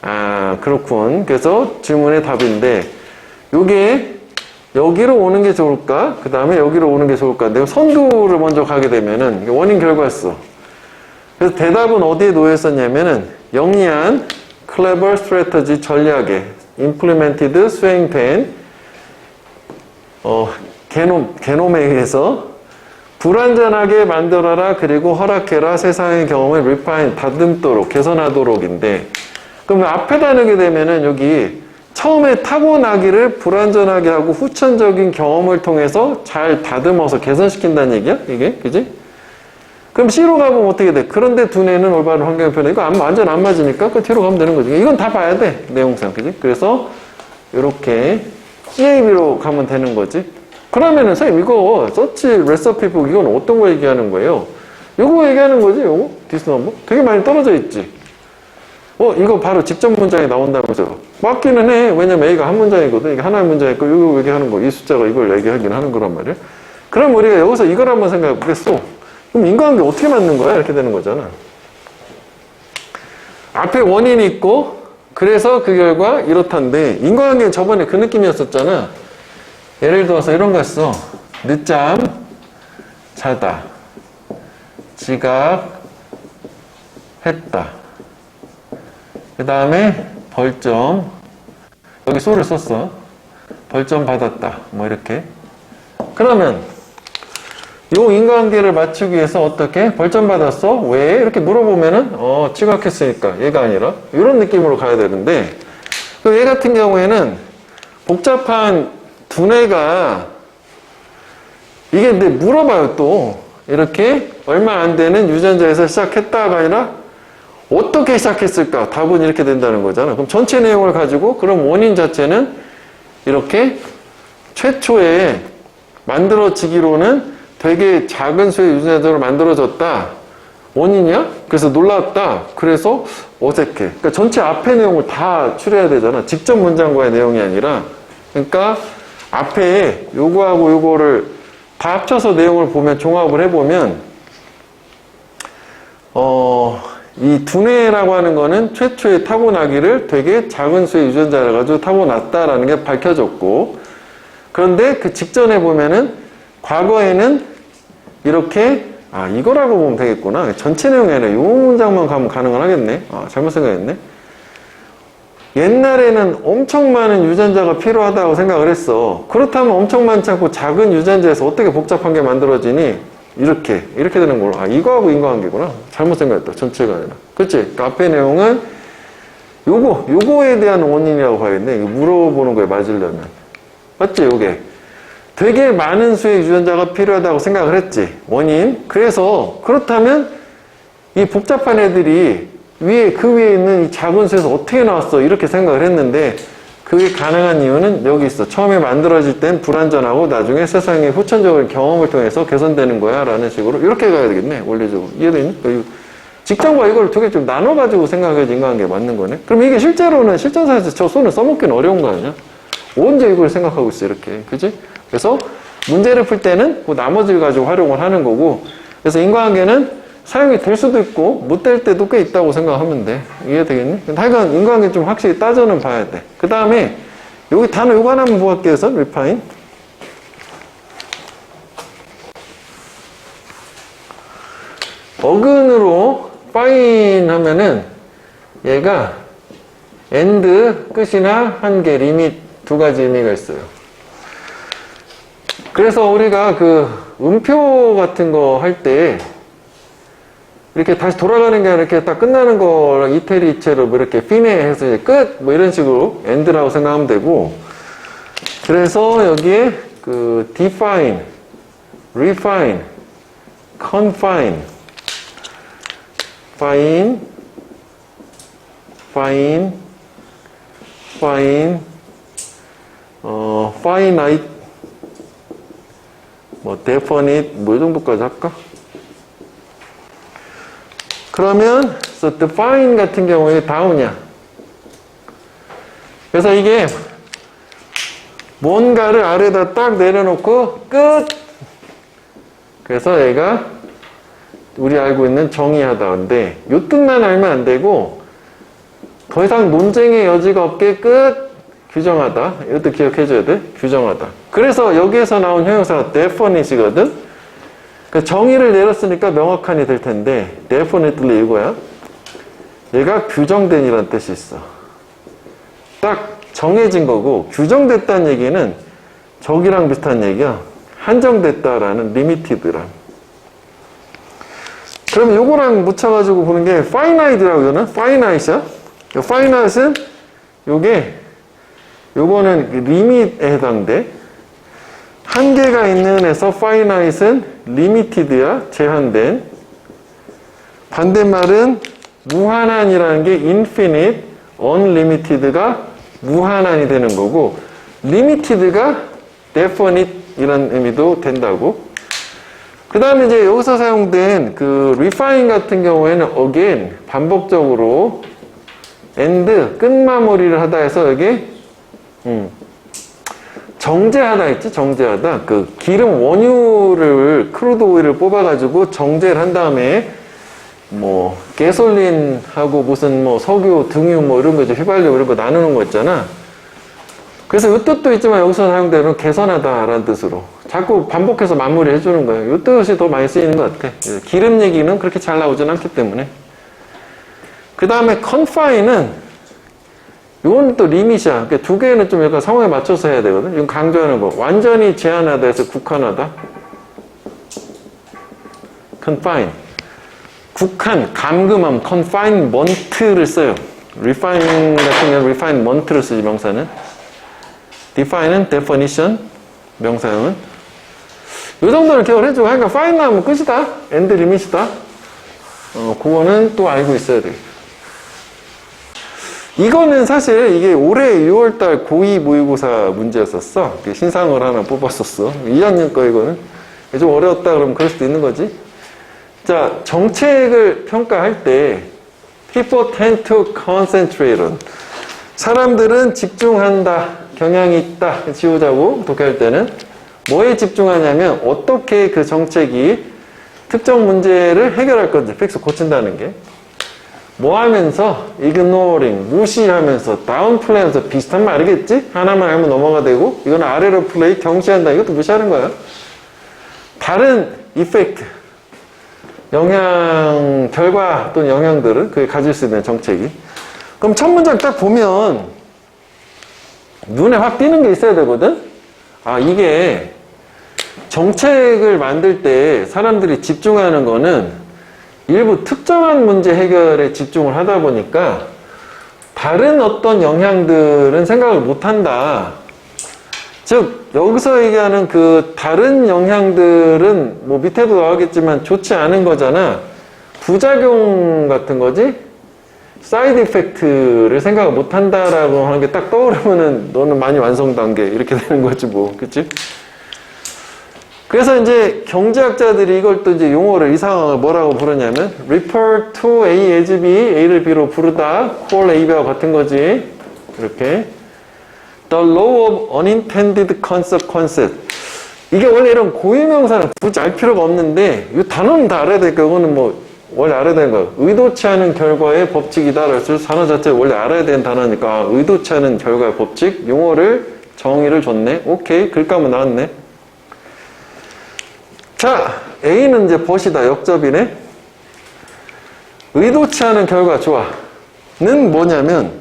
A: 아, 그렇군. 그래서 질문의 답인데, 요게 여기로 오는 게 좋을까? 그 다음에 여기로 오는 게 좋을까? 내가 선두를 먼저 가게 되면은 원인 결과였어. 그래서 대답은 어디에 놓여 있었냐면은 영리한 clever strategy 전략에 implemented 수행된 게놈에 의해서 불완전하게 만들어라 그리고 허락해라 세상의 경험을 refine 다듬도록 개선하도록인데 그럼 앞에다 넣게 되면은 여기 처음에 타고나기를 불완전하게 하고 후천적인 경험을 통해서 잘 다듬어서 개선시킨다는 얘기야? 이게? 그지? 그럼 C로 가보면 어떻게 돼? 그런데 두뇌는 올바른 환경을 표현해. 이거 완전 안 맞으니까 그 뒤로 가면 되는 거지. 이건 다 봐야 돼. 내용상. 그지? 그래서 이렇게 CAB로 가면 되는 거지. 그러면은 선생님 이거 서치 레시피북 이건 어떤 거 얘기하는 거예요? 요거 얘기하는 거지? 요거? 디스넘버? 되게 많이 떨어져 있지. 이거 바로 직접 문장에 나온다면서요. 맞기는 해. 왜냐면 A가 한 문장이거든. 이게 하나의 문장이고, 이거 얘기하는 거, 이 숫자가 이걸 얘기하긴 하는 거란 말이야. 그럼 우리가 여기서 이걸 한번 생각해 보겠어. 그럼 인과관계 어떻게 맞는 거야? 이렇게 되는 거잖아. 앞에 원인이 있고, 그래서 그 결과 이렇단데, 인과관계는 저번에 그 느낌이었었잖아. 예를 들어서 이런 거 했어. 늦잠, 자다, 지각, 했다. 그 다음에 벌점 여기 소를 썼어. 벌점 받았다. 뭐 이렇게. 그러면 요 인과관계를 맞추기 위해서 어떻게? 벌점 받았어? 왜? 이렇게 물어보면은 지각했으니까 얘가 아니라 이런 느낌으로 가야 되는데 얘 같은 경우에는 복잡한 두뇌가 이게 근데 물어봐요 또 이렇게 얼마 안 되는 유전자에서 시작했다가 아니라 어떻게 시작했을까? 답은 이렇게 된다는 거잖아. 그럼 전체 내용을 가지고 그럼 원인 자체는 이렇게 최초에 만들어지기로는 되게 작은 수의 유전자로 만들어졌다. 원인이야? 그래서 놀랐다. 그래서 어색해. 그러니까 전체 앞에 내용을 다 추려야 되잖아. 직접 문장과의 내용이 아니라. 그러니까 앞에 요거하고 요거를 다 합쳐서 내용을 보면 종합을 해보면 이 두뇌라고 하는 거는 최초에 타고나기를 되게 작은 수의 유전자를 가지고 타고났다라는 게 밝혀졌고 그런데 그 직전에 보면은 과거에는 이렇게 이거라고 보면 되겠구나. 전체 내용이 아니라 이 문장만 가면 가능은 하겠네. 잘못 생각했네. 옛날에는 엄청 많은 유전자가 필요하다고 생각을 했어. 그렇다면 엄청 많지 않고 작은 유전자에서 어떻게 복잡한 게 만들어지니? 이렇게 되는 걸로. 이거하고 인과관계구나. 잘못 생각했다. 전체가 아니라. 그치? 그러니까 앞에 내용은 요거에 대한 원인이라고 봐야겠네. 이거 물어보는 거에 맞으려면. 맞지? 요게. 되게 많은 수의 유전자가 필요하다고 생각을 했지. 원인. 그래서, 그렇다면 이 복잡한 애들이 그 위에 있는 이 작은 수에서 어떻게 나왔어? 이렇게 생각을 했는데, 그게 가능한 이유는 여기 있어. 처음에 만들어질 땐 불완전하고 나중에 세상의 후천적인 경험을 통해서 개선되는 거야. 라는 식으로. 이렇게 가야 되겠네. 원리적으로. 이해되니? 직전과 이걸 두 개 좀 나눠가지고 생각해야지 인간관계 맞는 거네. 그럼 이게 실제로는 실전사에서 저 손을 써먹기는 어려운 거 아니야? 언제 이걸 생각하고 있어, 이렇게. 그지? 그래서 문제를 풀 때는 그 나머지를 가지고 활용을 하는 거고. 그래서 인과관계는 사용이 될 수도 있고 못 될 때도 꽤 있다고 생각하면 돼. 이해되겠니? 하여간 인과관계 좀 확실히 따져는 봐야 돼. 그 다음에 여기 단어 요거 하나만 보았기 위해서 refine 어근으로 fine 하면은 얘가 end 끝이나 한계 리밋 두 가지 의미가 있어요. 그래서 우리가 그 음표 같은 거 할 때 이렇게 다시 돌아가는 게 아니라 이렇게 딱 끝나는 거랑 이태리체로 뭐 이렇게 fine 해서 이제 끝 뭐 이런 식으로 end라고 생각하면 되고, 그래서 여기에 그 define, refine, confine, fine, finite, 뭐 definite 뭐 이 정도까지 할까? 그러면 so define 같은 경우에 다음이냐. 그래서 이게 뭔가를 아래다 딱 내려놓고 끝. 그래서 얘가 우리 알고 있는 정의하다인데 이 뜻만 알면 안 되고 더 이상 논쟁의 여지가 없게 끝. 규정하다. 이것도 기억해줘야 돼. 규정하다. 그래서 여기에서 나온 형용사가 definite이거든. 그 정의를 내렸으니까 명확한이 될 텐데 definitely 이거야. 얘가 규정된 이란 뜻이 있어. 딱 정해진 거고, 규정됐다는 얘기는 저기랑 비슷한 얘기야. 한정됐다라는 limited랑. 그럼 요거랑 묻혀가지고 보는 게 finite라고 이거는 finite이야. finite은 요거는 limit에 해당돼. 한계가 있는 에서 finite은 limited야, 제한된. 반대말은 무한한이라는 게 infinite, unlimited가 무한한이 되는 거고, limited가 definite 이런 의미도 된다고. 그 다음에 이제 여기서 사용된 그 refine 같은 경우에는 again, 반복적으로 and, 끝마무리를 하다 해서 여기 정제하다 했지? 정제하다. 그 기름 원유를, 크루드 오일을 뽑아가지고 정제를 한 다음에 뭐 가솔린하고 무슨 뭐 석유, 등유 뭐 이런 거 이제 휘발유 이런 거 나누는 거 있잖아. 그래서 이 뜻도 있지만 여기서 사용되는 개선하다라는 뜻으로 자꾸 반복해서 마무리 해주는 거예요. 이 뜻이 더 많이 쓰이는 것 같아. 기름 얘기는 그렇게 잘 나오진 않기 때문에. 그 다음에 confine은 이건 또 리밋이야. 그러니까 두 개는 좀 약간 상황에 맞춰서 해야 되거든. 이건 강조하는 거. 완전히 제한하다 해서 국한하다. confine. 국한, 감금함, confinement를 써요. refine 같은 경우는 refinement를 쓰지, 명사는. define은 definition, 명사형은. 이 정도는 기억을 해주고, 그러니까 fine 나오면 끝이다. end limit이다. 그거는 또 알고 있어야 돼. 이거는 사실 이게 올해 6월달 고2 모의고사 문제였었어. 신상을 하나 뽑았었어. 2학년 거 이거는. 좀 어려웠다 그러면 그럴 수도 있는 거지. 자, 정책을 평가할 때 people tend to concentrate on. 사람들은 집중한다, 경향이 있다, 지우자고 독해할 때는 뭐에 집중하냐면 어떻게 그 정책이 특정 문제를 해결할 건지 픽스 고친다는 게. 뭐 하면서 ignoring, 무시하면서 downplay하면서 비슷한 말이겠지? 하나만 알면 넘어가 되고 이건 아래로 플레이, 경시한다. 이것도 무시하는 거야. 다른 effect, 영향, 결과 또는 영향들을 그게 가질 수 있는 정책이. 그럼 첫 문장 딱 보면 눈에 확 띄는 게 있어야 되거든? 아, 이게 정책을 만들 때 사람들이 집중하는 거는 일부 특정한 문제 해결에 집중을 하다 보니까 다른 어떤 영향들은 생각을 못 한다. 즉, 여기서 얘기하는 그 다른 영향들은 뭐 밑에도 나오겠지만 좋지 않은 거잖아. 부작용 같은 거지? 사이드 이펙트를 생각을 못 한다라고 하는 게 딱 떠오르면은 너는 많이 완성 단계 이렇게 되는 거지 뭐. 그치? 그래서 이제 경제학자들이 이걸 또 이제 용어를 이 상황을 뭐라고 부르냐면 refer to A as B, A를 B로 부르다, call A, B와 같은 거지. 이렇게 the law of unintended consequences. 이게 원래 이런 고유명사는 굳이 알 필요가 없는데 이 단어는 다 알아야 되니까 이거는 뭐 원래 알아야 되는 거야. 의도치 않은 결과의 법칙이다. 그래서 단어 자체를 원래 알아야 되는 단어니까 의도치 않은 결과의 법칙, 용어를 정의를 줬네. 오케이, 글감은 나왔네. 자, A는 이제 벗이다. 역접이네. 의도치 않은 결과 좋아는 뭐냐면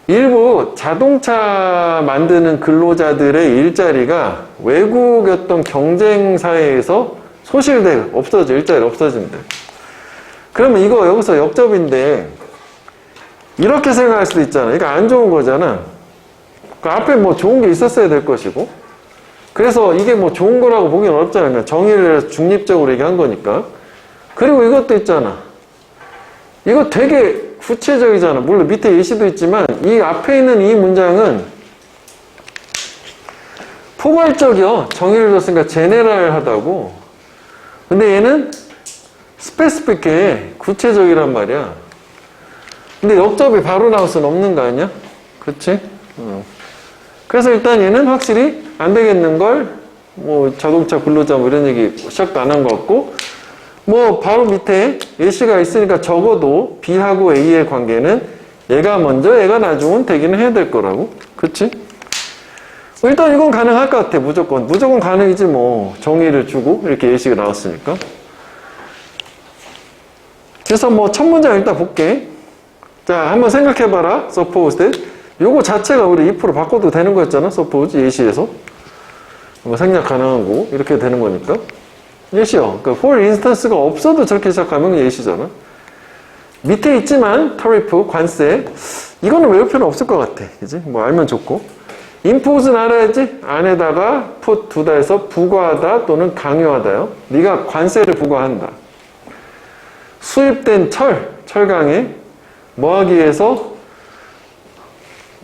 A: 일부 자동차 만드는 근로자들의 일자리가 외국 어떤 경쟁 사회에서 소실돼 없어져 일자리 없어진대. 그러면 이거 여기서 역접인데 이렇게 생각할 수도 있잖아. 이거 안 좋은 거잖아. 그 앞에 뭐 좋은 게 있었어야 될 것이고. 그래서 이게 뭐 좋은 거라고 보기는 어렵잖아요. 그냥 정의를 해서 중립적으로 얘기한 거니까. 그리고 이것도 있잖아. 이거 되게 구체적이잖아. 물론 밑에 예시도 있지만 이 앞에 있는 이 문장은 포괄적이요. 정의를 줬으니까 제네럴하다고. 근데 얘는 스페시픽해. 구체적이란 말이야. 근데 역접이 바로 나올 수는 없는 거 아니야? 그렇지? 그래서 일단 얘는 확실히 안 되겠는 걸, 뭐, 자동차 근로자 뭐 이런 얘기 시작도 안 한 것 같고, 뭐, 바로 밑에 예시가 있으니까 적어도 B하고 A의 관계는 얘가 먼저, 얘가 나중은 되기는 해야 될 거라고. 그치? 일단 이건 가능할 것 같아, 무조건. 무조건 가능이지, 뭐. 정의를 주고, 이렇게 예시가 나왔으니까. 그래서 뭐, 첫 문장 일단 볼게. 자, 한번 생각해봐라. suppose that. 요거 자체가 우리 if로 바꿔도 되는 거였잖아. suppose 예시에서. 뭐 생략 가능한 거. 이렇게 되는 거니까. 예시요. 그러니까 for instance가 없어도 저렇게 시작하면 예시잖아. 밑에 있지만 tariff, 관세. 이거는 외울 필요는 없을 것 같아. 그지? 뭐 알면 좋고. impose는 알아야지. 안에다가 put 두다 해서 부과하다 또는 강요하다요. 네가 관세를 부과한다. 수입된 철강에 뭐 하기 위해서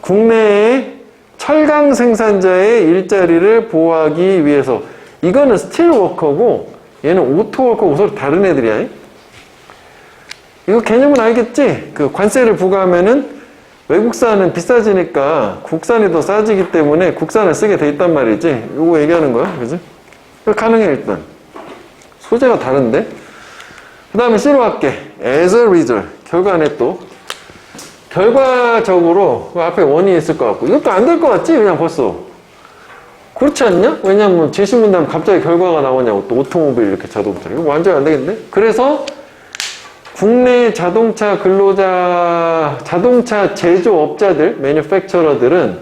A: 국내의 철강 생산자의 일자리를 보호하기 위해서. 이거는 스틸 워커고 얘는 오토 워커고 서로 다른 애들이야. 이거 개념은 알겠지? 그 관세를 부과하면은 외국산은 비싸지니까 국산이 더 싸지기 때문에 국산을 쓰게 돼 있단 말이지. 이거 얘기하는 거야. 그지? 가능해 일단. 소재가 다른데? 그 다음에 C로 할게. as a result. 결과네 또. 결과적으로 그 앞에 원이 있을 것 같고 이것도 안 될 것 같지? 그냥 벌써 그렇지 않냐? 왜냐면 제시문 다음 갑자기 결과가 나오냐고. 또 오토모빌 이렇게 자동차 이거 완전히 안 되겠네. 그래서 국내 자동차 근로자 자동차 제조업자들 매니팩처러들은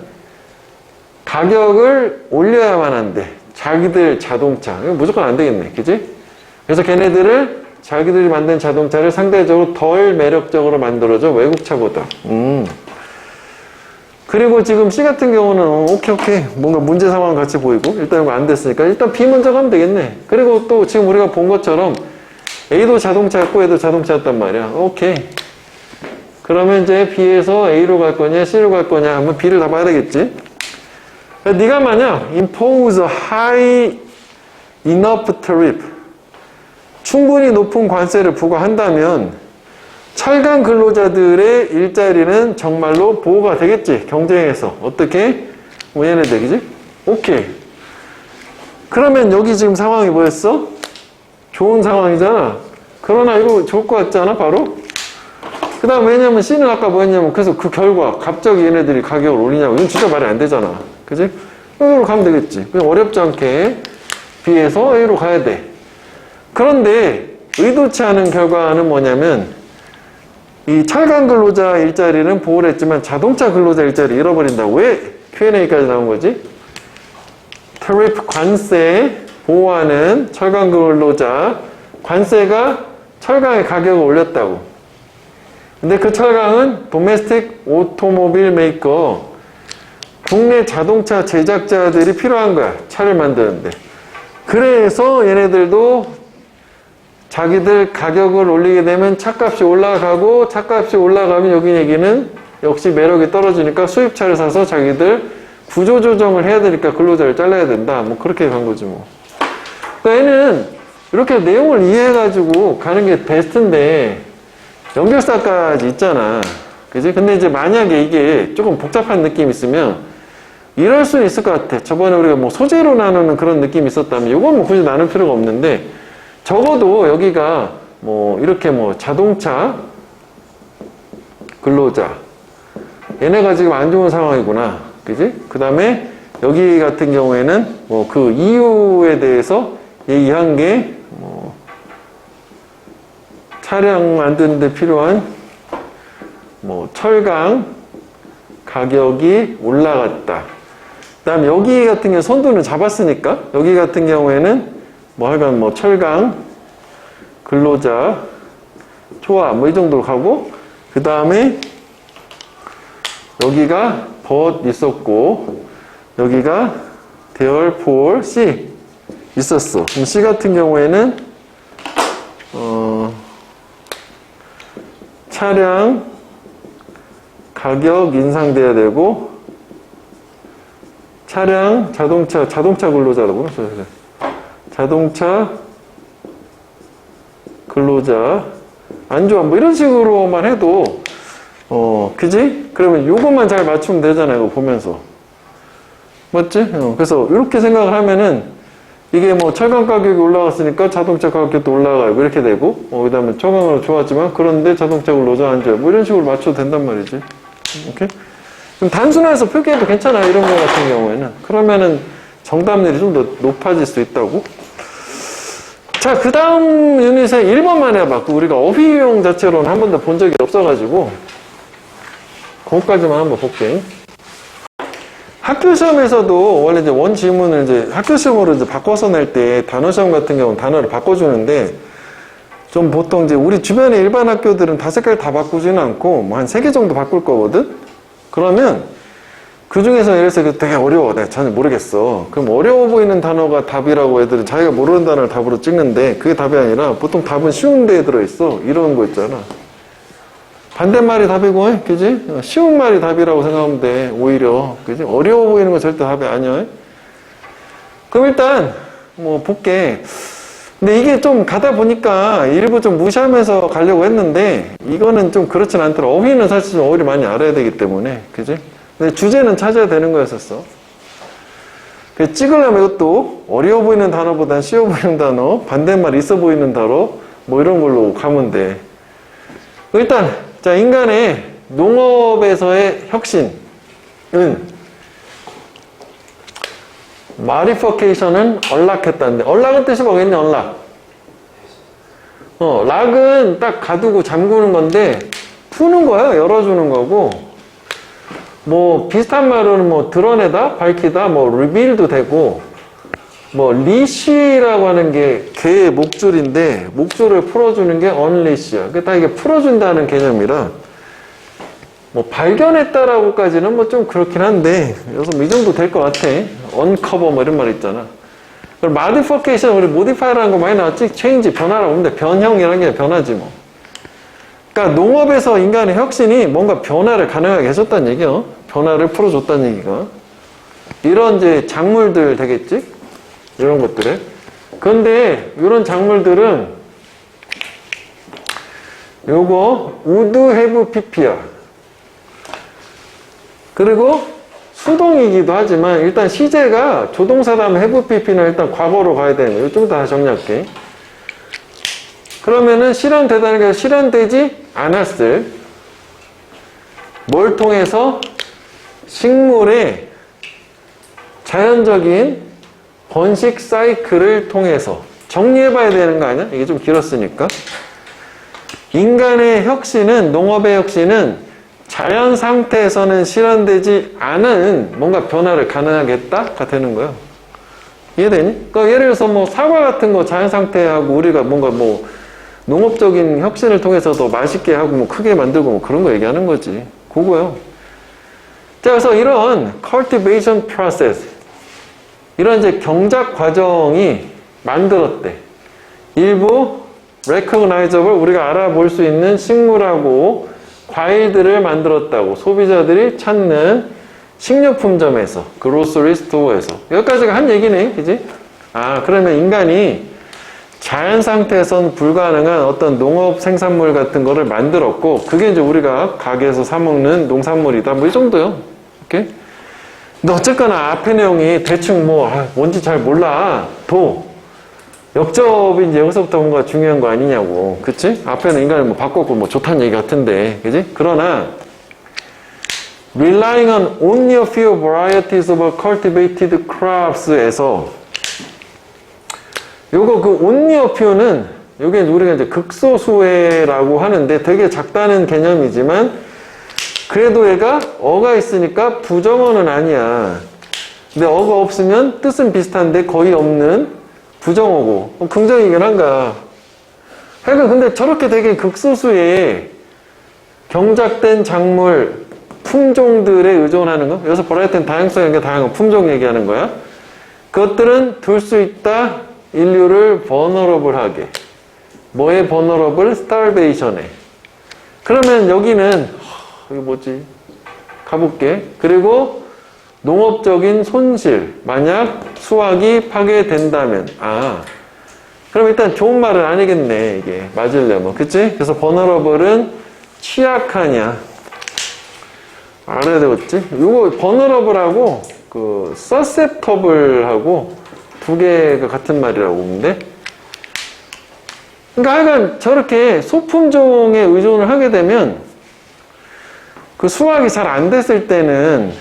A: 가격을 올려야만 한대. 자기들 자동차 이거 무조건 안 되겠네. 그지? 그래서 걔네들을 자기들이 만든 자동차를 상대적으로 덜 매력적으로 만들어줘. 외국차보다. 그리고 지금 C 같은 경우는 오케이. 뭔가 문제 상황 같이 보이고 일단 이거 안 됐으니까 일단 B 먼저 가면 되겠네. 그리고 또 지금 우리가 본 것처럼 A도 자동차였고 A도 자동차였단 말이야. 오케이. 그러면 이제 B에서 A로 갈 거냐 C로 갈 거냐 하면 B를 다 봐야 되겠지. 네가 만약 impose a high enough tariff 충분히 높은 관세를 부과한다면 철강 근로자들의 일자리는 정말로 보호가 되겠지. 경쟁에서. 어떻게? 뭐 얘네들, 그지? 오케이. 그러면 여기 지금 상황이 뭐였어? 좋은 상황이잖아. 그러나 이거 좋을 것 같지 않아? 바로? 그 다음 왜냐면 C는 아까 뭐였냐면 그래서 그 결과 갑자기 얘네들이 가격을 올리냐고. 이건 진짜 말이 안 되잖아. 그지? 여기로 가면 되겠지. 그냥 어렵지 않게 B에서 A로 가야 돼. 그런데 의도치 않은 결과는 뭐냐면 이 철강 근로자 일자리는 보호를 했지만 자동차 근로자 일자리 잃어버린다고. 왜 Q&A까지 나온 거지? tariff 관세 보호하는 철강 근로자 관세가 철강의 가격을 올렸다고. 근데 그 철강은 domestic automobile maker 국내 자동차 제작자들이 필요한 거야. 차를 만드는데. 그래서 얘네들도 자기들 가격을 올리게 되면 차값이 올라가고 차값이 올라가면 여기 얘기는 역시 매력이 떨어지니까 수입차를 사서 자기들 구조조정을 해야 되니까 근로자를 잘라야 된다. 뭐 그렇게 간 거지 뭐. 그러니까 얘는 이렇게 내용을 이해해가지고 가는 게 베스트인데 연결사까지 있잖아. 그지? 근데 이제 만약에 이게 조금 복잡한 느낌이 있으면 이럴 수는 있을 것 같아. 저번에 우리가 뭐 소재로 나누는 그런 느낌이 있었다면 이건 뭐 굳이 나눌 필요가 없는데 적어도 여기가 뭐 이렇게 뭐 자동차 근로자 얘네가 지금 안 좋은 상황이구나. 그지? 그 다음에 여기 같은 경우에는 뭐 그 이유에 대해서 얘기한 게 뭐 차량 만드는 데 필요한 뭐 철강 가격이 올라갔다. 그 다음 여기 같은 경우 선두는 잡았으니까 여기 같은 경우에는 뭐 하여간 뭐 철강 근로자 초과 뭐 이 정도로 가고, 그 다음에 여기가 벗 있었고 여기가 대열 폴 C 있었어. 그럼 C 같은 경우에는 차량 가격 인상돼야 되고, 차량 자동차 근로자라고 자동차 근로자 안 좋아 뭐 이런 식으로만 해도 그지? 그러면 요것만 잘 맞추면 되잖아요. 이거 보면서 맞지? 그래서 이렇게 생각을 하면은 이게 뭐 철강 가격이 올라갔으니까 자동차 가격도 올라가고 이렇게 되고, 그 다음에 철강으로 좋았지만 그런데 자동차 근로자 안 좋아요. 뭐 이런 식으로 맞춰도 된단 말이지. 오케이? 좀 단순해서 표기해도 괜찮아요. 이런 거 같은 경우에는. 그러면은 정답률이 좀 더 높아질 수 있다고. 자, 그 다음 유닛에 1번만 해봐. 우리가 어휘용 자체로는 한 번도 본 적이 없어가지고 그것까지만 한번 볼게. 학교 시험에서도 원래 이제 원 지문을 이제 학교 시험으로 이제 바꿔서 낼 때 단어 시험 같은 경우는 단어를 바꿔주는데, 좀 보통 이제 우리 주변의 일반 학교들은 5개를 다 바꾸지는 않고 뭐 한 3개 정도 바꿀 거거든? 그러면 그 중에서 예를 들어서 이거 되게 어려워. 내가 전혀 모르겠어. 그럼 어려워 보이는 단어가 답이라고 애들은 자기가 모르는 단어를 답으로 찍는데, 그게 답이 아니라 보통 답은 쉬운 데에 들어있어. 이런 거 있잖아. 반대말이 답이고, 그지? 쉬운 말이 답이라고 생각하면 돼. 오히려. 그지? 어려워 보이는 건 절대 답이 아니야. 그럼 일단, 뭐, 볼게. 근데 이게 좀 가다 보니까 일부 좀 무시하면서 가려고 했는데, 이거는 좀 그렇진 않더라. 어휘는 사실 좀 어휘를 많이 알아야 되기 때문에. 그지? 근데 주제는 찾아야 되는 거였었어. 그래서 찍으려면 이것도 어려워 보이는 단어보단 쉬워 보이는 단어, 반대말 있어 보이는 단어, 뭐 이런 걸로 가면 돼. 일단, 자, 인간의 농업에서의 혁신은 modification은 언락했다는데, 언락은 뜻이 뭐겠니? 언락. 락은 딱 가두고 잠그는 건데 푸는 거야. 열어주는 거고, 뭐 비슷한 말로는 뭐 드러내다, 밝히다, 뭐 리빌도 되고, 뭐 리쉬라고 하는 게 개의 목줄인데 목줄을 풀어주는 게 언리쉬야. 그러니까 이게 풀어준다는 개념이라, 뭐 발견했다라고까지는 뭐 좀 그렇긴 한데 여기서 뭐 이 정도 될 것 같아. 언커버 뭐 이런 말 있잖아. 그리고 modification, 우리 modify라는 거 많이 나왔지? change, 변화라고 하는데 변형이라는 게 변화지 뭐. 그러니까 농업에서 인간의 혁신이 뭔가 변화를 가능하게 해줬다는 얘기야. 변화를 풀어줬다는 얘기가. 이런 이제 작물들 되겠지? 이런 것들에. 그런데 이런 작물들은 요거 would have pp야. 그리고 수동이기도 하지만 일단 시제가 조동사 다음 have pp는 일단 과거로 가야 되는 거예요. 좀 더 정리할게. 그러면은 실현되다는 게 실현되지 않았을 뭘 통해서? 식물의 자연적인 번식 사이클을 통해서. 정리해봐야 되는 거 아니야? 이게 좀 길었으니까. 인간의 혁신은, 농업의 혁신은 자연 상태에서는 실현되지 않은 뭔가 변화를 가능하게 했다가 되는 거야. 이해되니? 그러니까 예를 들어서 뭐 사과 같은 거 자연 상태하고 우리가 뭔가 뭐 농업적인 혁신을 통해서 더 맛있게 하고 뭐 크게 만들고 뭐 그런 거 얘기하는 거지. 그거요. 자, 그래서 이런 cultivation process, 이런 이제 경작 과정이 만들었대. 일부 recognizable, 우리가 알아볼 수 있는 식물하고 과일들을 만들었다고. 소비자들이 찾는 식료품점에서, grocery store에서. 여기까지가 한 얘기네, 그지? 아, 그러면 인간이 자연 상태에선 불가능한 어떤 농업 생산물 같은 거를 만들었고, 그게 이제 우리가 가게에서 사먹는 농산물이다. 뭐 이 정도요. 오케이? 근데 어쨌거나 앞에 내용이 대충 뭐, 뭔지 잘 몰라. 역접이 이제 여기서부터 뭔가 중요한 거 아니냐고. 그치? 앞에는 인간을 뭐 바꿨고 뭐 좋다는 얘기 같은데. 그지? 그러나, relying on only a few varieties of cultivated crops에서 요거 그 only a few는 이게 우리가 이제 극소수해라고 하는데 되게 작다는 개념이지만 그래도 얘가 어가 있으니까 부정어는 아니야. 근데 어가 없으면 뜻은 비슷한데 거의 없는 부정어고 긍정이긴 한가. 하여간 근데 저렇게 되게 극소수의 경작된 작물 품종들에 의존하는 거, 여기서 버라이어티는 다양성이 아니라 다양한 품종 얘기하는 거야. 그것들은 둘 수 있다. 인류를 버너러블하게. 뭐에 버너러블? 스타베이션에. 그러면 여기는 이거 뭐지? 가볼게. 그리고 농업적인 손실. 만약 수확이 파괴된다면 그럼 일단 좋은 말은 아니겠네. 이게 맞으려면. 그치? 그래서 버너러블은 취약하냐. 알아야 되겠지? 이거 버너러블하고 그 서셉터블하고 두 개가 같은 말이라고 보는데, 그러니까 하여간 저렇게 소품종에 의존을 하게 되면 그 수확이 잘 안 됐을 때는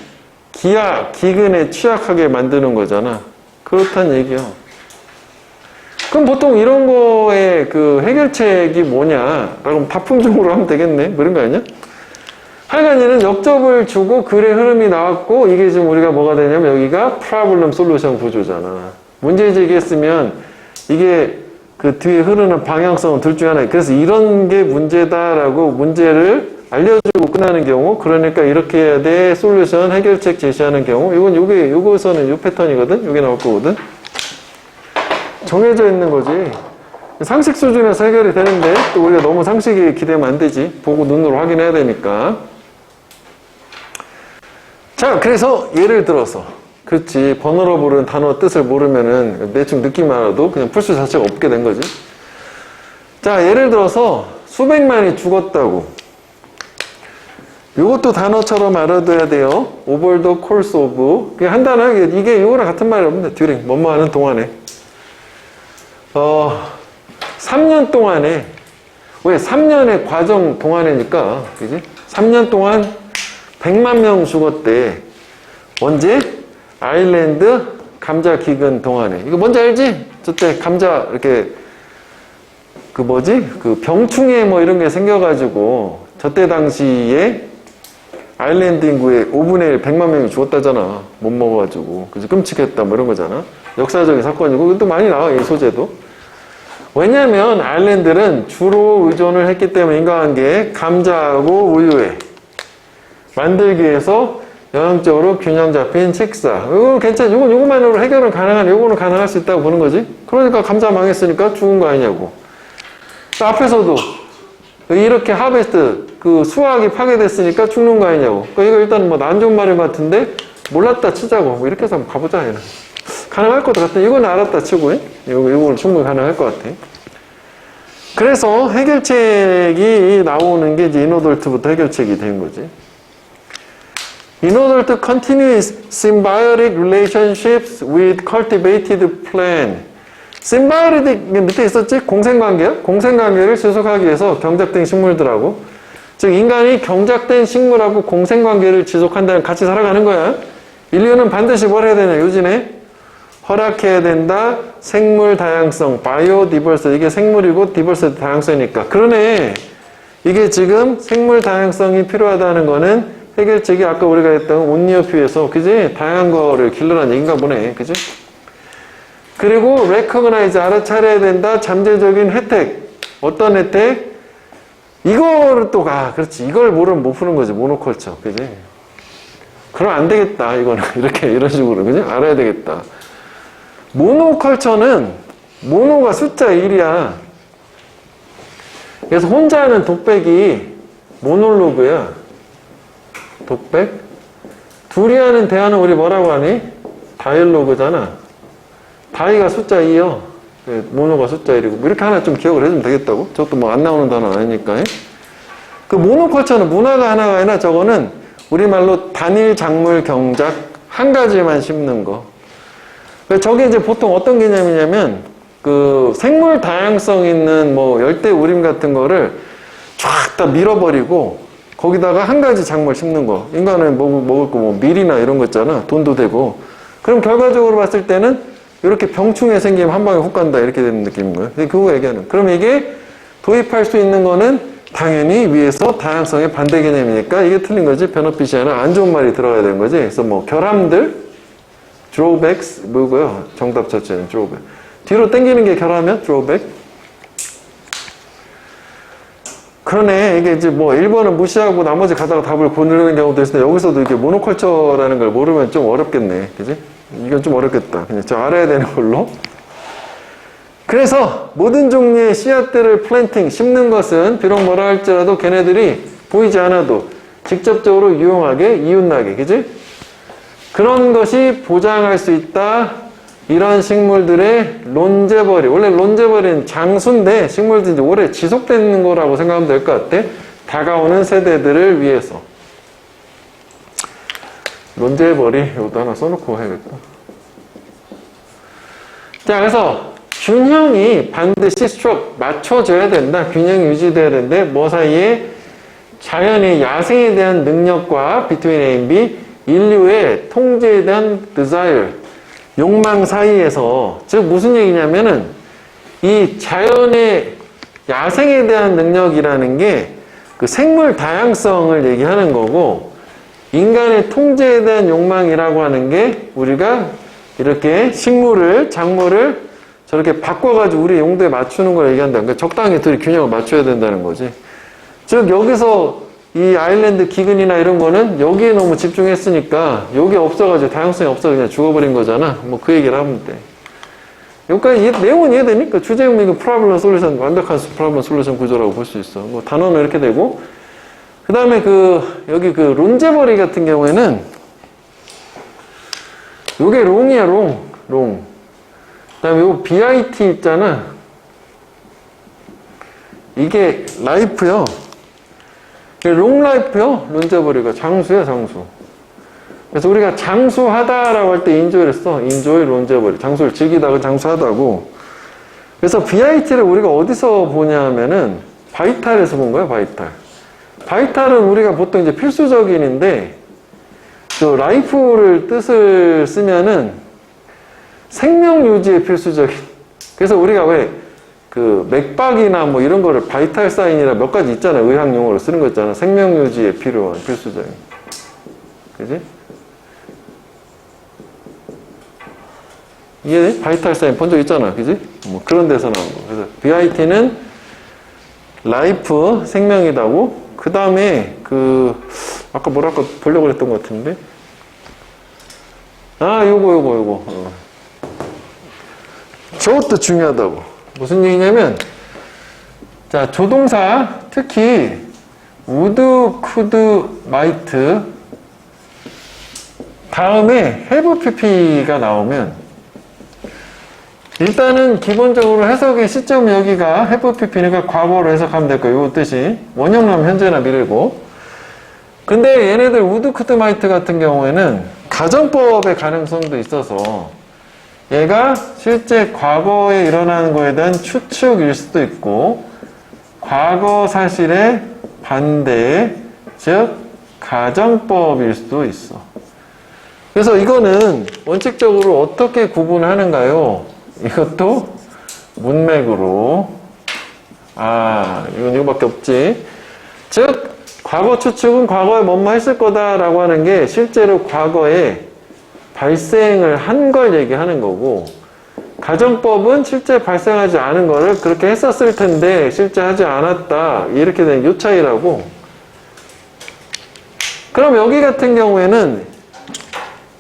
A: 기근에 취약하게 만드는 거잖아. 그렇단 얘기야. 그럼 보통 이런 거에 그 해결책이 뭐냐? 라고 다품종으로 하면 되겠네? 뭐 이런 거 아니야? 하여간 얘는 역접을 주고 글의 흐름이 나왔고, 이게 지금 우리가 뭐가 되냐면 여기가 프로블럼 솔루션 구조잖아. 문제 제기했으면 이게 그 뒤에 흐르는 방향성은 둘 중에 하나. 그래서 이런 게 문제다라고 문제를 알려주고 끝나는 경우, 그러니까 이렇게 해야 돼. 솔루션 해결책 제시하는 경우, 요거서는 요 패턴이거든. 요게 나올 거거든. 정해져 있는 거지. 상식 수준에서 해결이 되는데 또 우리가 너무 상식에 기대면 안 되지. 보고 눈으로 확인해야 되니까. 자, 그래서 예를 들어서 그렇지, 버너러블은 단어 뜻을 모르면은 대충 느낌만 알아도 그냥 풀수 자체가 없게 된 거지. 자, 예를 들어서 수백만이 죽었다고. 이것도 단어처럼 알아둬야 돼요. over the course of. 그냥 한 단어, 이게 이거랑 같은 말이 없는데, 듀링, 뭐뭐 하는 동안에. 3년 동안에, 왜 3년의 과정 동안이니까, 그지? 3년 동안 100만 명 죽었대. 언제? 아일랜드 감자 기근 동안에. 이거 뭔지 알지? 저때 감자 이렇게 그 뭐지? 그 병충해 뭐 이런 게 생겨가지고 저때 당시에 아일랜드 인구의 5분의 1, 100만 명이 죽었다잖아. 못 먹어가지고. 그래서 끔찍했다 뭐 이런 거잖아. 역사적인 사건이고. 근데 많이 나와, 이 소재도. 왜냐면 아일랜드는 주로 의존을 했기 때문에 인간관계에 감자하고 우유에 만들기 위해서 영양적으로 균형 잡힌 식사. 이거 괜찮아. 요거만으로 해결은 가능한, 요거는 가능할 수 있다고 보는 거지. 그러니까 감자 망했으니까 죽은 거 아니냐고. 앞에서도 이렇게 하베스트, 그 수확이 파괴됐으니까 죽는 거 아니냐고. 그러니까 이거 일단 뭐 안 좋은 말인 것 같은데 몰랐다 치자고. 뭐 이렇게 해서 한번 가보자. 얘는. 가능할 것 같아. 이건 알았다 치고, 이거는 충분히 가능할 것 같아. 그래서 해결책이 나오는 게 이제 인어돌트부터 해결책이 된 거지. 인어돌트 continuous symbiotic relationships with cultivated plant. symbiotic 밑에 있었지? 공생관계야? 공생관계를 지속하기 위해서 경작된 식물들하고, 즉 인간이 경작된 식물하고 공생관계를 지속한다면 같이 살아가는 거야. 인류는 반드시 뭘 해야 되냐? 요즘에 허락해야 된다. 생물 다양성, 바이오디버시티. 이게 생물이고 디버시티 다양성이니까. 그러네. 이게 지금 생물 다양성이 필요하다는 거는 해결책이 아까 우리가 했던 온리어퓨에서, 그지? 다양한 거를 길러라는 얘기인가 보네. 그지? 그리고 recognize, 알아차려야 된다. 잠재적인 혜택. 어떤 혜택? 이거를 또 그렇지. 이걸 모르면 못 푸는 거지. 모노컬처. 그지? 그럼 안 되겠다. 이거는. 이렇게, 이런 식으로. 그지? 알아야 되겠다. 모노컬처는, 모노가 숫자 1이야. 그래서 혼자 하는 독백이 모놀로그야. 독백? 둘이 하는 대화는 우리 뭐라고 하니? 다이얼로그잖아. 다이가 숫자 2요. 모노가 숫자 1이고. 뭐 이렇게 하나 좀 기억을 해주면 되겠다고? 저것도 뭐 안 나오는 단어 아니니까. 그 모노컬처는 문화가 하나가 아니라 저거는 우리말로 단일 작물 경작 한 가지만 심는 거. 저게 이제 보통 어떤 개념이냐면, 그 생물 다양성 있는 뭐 열대 우림 같은 거를 쫙 다 밀어버리고 거기다가 한 가지 작물 심는 거. 인간은 먹을 거 뭐 밀이나 이런 거 있잖아. 돈도 되고. 그럼 결과적으로 봤을 때는 이렇게 병충해 생기면 한 방에 훅 간다 이렇게 되는 느낌인 거예요. 근데 그거 얘기하는. 그럼 이게 도입할 수 있는 거는 당연히 위에서 다양성의 반대 개념이니까 이게 틀린 거지. 베너핏이 아니라 안 좋은 말이 들어가야 되는 거지. 그래서 뭐 결함들, drawbacks 뭐고요? 정답 자체는 drawback. 뒤로 당기는 게 결함이면 drawback. 그러네. 이게 이제 뭐 1번은 무시하고 나머지 가다가 답을 고르는 경우도 있는데 여기서도 이게 모노컬처라는 걸 모르면 좀 어렵겠네. 그지? 이건 좀 어렵겠다. 그냥 좀 알아야 되는 걸로. 그래서 모든 종류의 씨앗들을 플랜팅, 심는 것은 비록 뭐라 할지라도 걔네들이 보이지 않아도 직접적으로 유용하게, 이웃나게, 그지? 그런 것이 보장할 수 있다. 이런 식물들의 론제버리. 원래 론제버리는 장수인데 식물들이 이제 오래 지속되는 거라고 생각하면 될 것 같아. 다가오는 세대들을 위해서. 론제버리, 이것도 하나 써놓고 해야겠다. 자, 그래서 균형이 반드시 스트록 맞춰져야 된다. 균형이 유지돼야 되는데 뭐 사이에 자연의 야생에 대한 능력과 between A and B, 인류의 통제에 대한 desire, 욕망 사이에서, 즉 무슨 얘기냐면은 이 자연의 야생에 대한 능력이라는 게 그 생물 다양성을 얘기하는 거고, 인간의 통제에 대한 욕망이라고 하는 게 우리가 이렇게 식물을, 작물을 저렇게 바꿔가지고 우리 용도에 맞추는 걸 얘기한다. 그러니까 적당히 둘이 균형을 맞춰야 된다는 거지. 즉 여기서 이 아일랜드 기근이나 이런 거는 여기에 너무 집중했으니까 여기 없어가지고 다양성이 없어 그냥 죽어버린 거잖아. 뭐 그 얘기를 하면 돼. 여기까지 내용은 이해되니까 주제음이 그 프로블럼 솔루션, 완벽한 프로블럼 솔루션 구조라고 볼 수 있어. 뭐 단어는 이렇게 되고, 그 다음에 여기 론제버리 같은 경우에는 요게 롱이야, 롱. 그 다음에 요 BIT 있잖아. 이게 라이프요. 롱라이프요. 론제버리가 장수야, 장수. 그래서 우리가 장수하다라고 할 때 인조이를 써. 인조이 론제버리. 장수를 즐기다가 장수하다고. 그래서 BIT를 우리가 어디서 보냐 하면은 바이탈에서 본 거야, 바이탈. 바이탈은 우리가 보통 이제 필수적인인데, 저 라이프를 뜻을 쓰면은 생명 유지에 필수적인. 그래서 우리가 왜 그 맥박이나 뭐 이런 거를 바이탈 사인이라 몇 가지 있잖아. 의학 용어로 쓰는 거 있잖아. 생명 유지에 필요한 필수적인. 그지? 이게 바이탈 사인 본 적 있잖아. 그지? 뭐 그런 데서 나온 거. 그래서 BIT는 라이프, 생명이다고. 그 다음에 아까 뭐랄까 보려고 했던 것 같은데. 요거. 저것도 중요하다고. 무슨 얘기냐면, 자, 조동사, 특히, would, could, might, 다음에 have pp가 나오면, 일단은 기본적으로 해석의 시점 여기가 have pp니까 과거로 해석하면 될 거예요. 이 뜻이. 원형이면 현재나 미래고. 근데 얘네들 would, could, might 같은 경우에는 가정법의 가능성도 있어서, 얘가 실제 과거에 일어나는 거에 대한 추측일 수도 있고, 과거 사실의 반대, 즉 가정법일 수도 있어. 그래서 이거는 원칙적으로 어떻게 구분하는가요? 이것도 문맥으로, 이건 이거밖에 없지. 즉 과거 추측은 과거에 뭐뭐 했을 거다라고 하는 게 실제로 과거에 발생을 한 걸 얘기하는 거고, 가정법은 실제 발생하지 않은 거를 그렇게 했었을 텐데 실제 하지 않았다, 이렇게 된 요 차이라고. 그럼 여기 같은 경우에는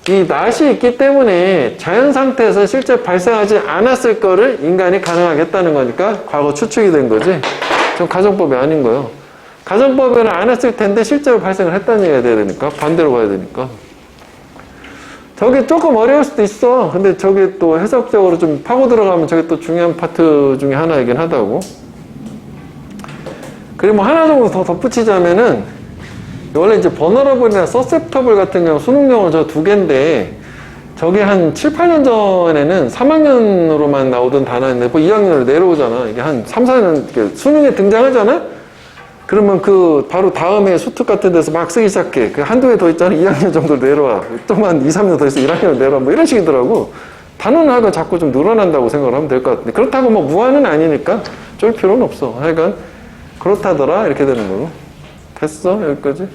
A: 이 낫이 있기 때문에 자연 상태에서 실제 발생하지 않았을 거를 인간이 가능하겠다는 거니까 과거 추측이 된 거지. 좀 가정법이 아닌 거예요. 가정법에는 안 했을 텐데 실제로 발생을 했다는 얘기가 돼야 되니까, 반대로 가야 되니까. 저게 조금 어려울 수도 있어. 근데 저게 또 해석적으로 좀 파고 들어가면 저게 또 중요한 파트 중에 하나이긴 하다고. 그리고 뭐 하나 정도 더 덧붙이자면은, 원래 이제 버너러블이나 서셉터블 같은 경우 수능 용어 저 두 개인데, 저게 한 7, 8년 전에는 3학년으로만 나오던 단어인데, 뭐 2학년으로 내려오잖아. 이게 한 3, 4년 수능에 등장하잖아? 그러면 바로 다음에 수특 같은 데서 막 쓰기 시작해. 한두 개 더 있잖아. 2학년 정도 내려와. 좀만 2, 3년 더 있어. 1학년 내려와. 뭐 이런 식이더라고. 단원화가 자꾸 좀 늘어난다고 생각을 하면 될 것 같은데, 그렇다고 뭐 무한은 아니니까 쫄 필요는 없어. 하여간 그렇다더라 이렇게 되는 거로. 됐어 여기까지.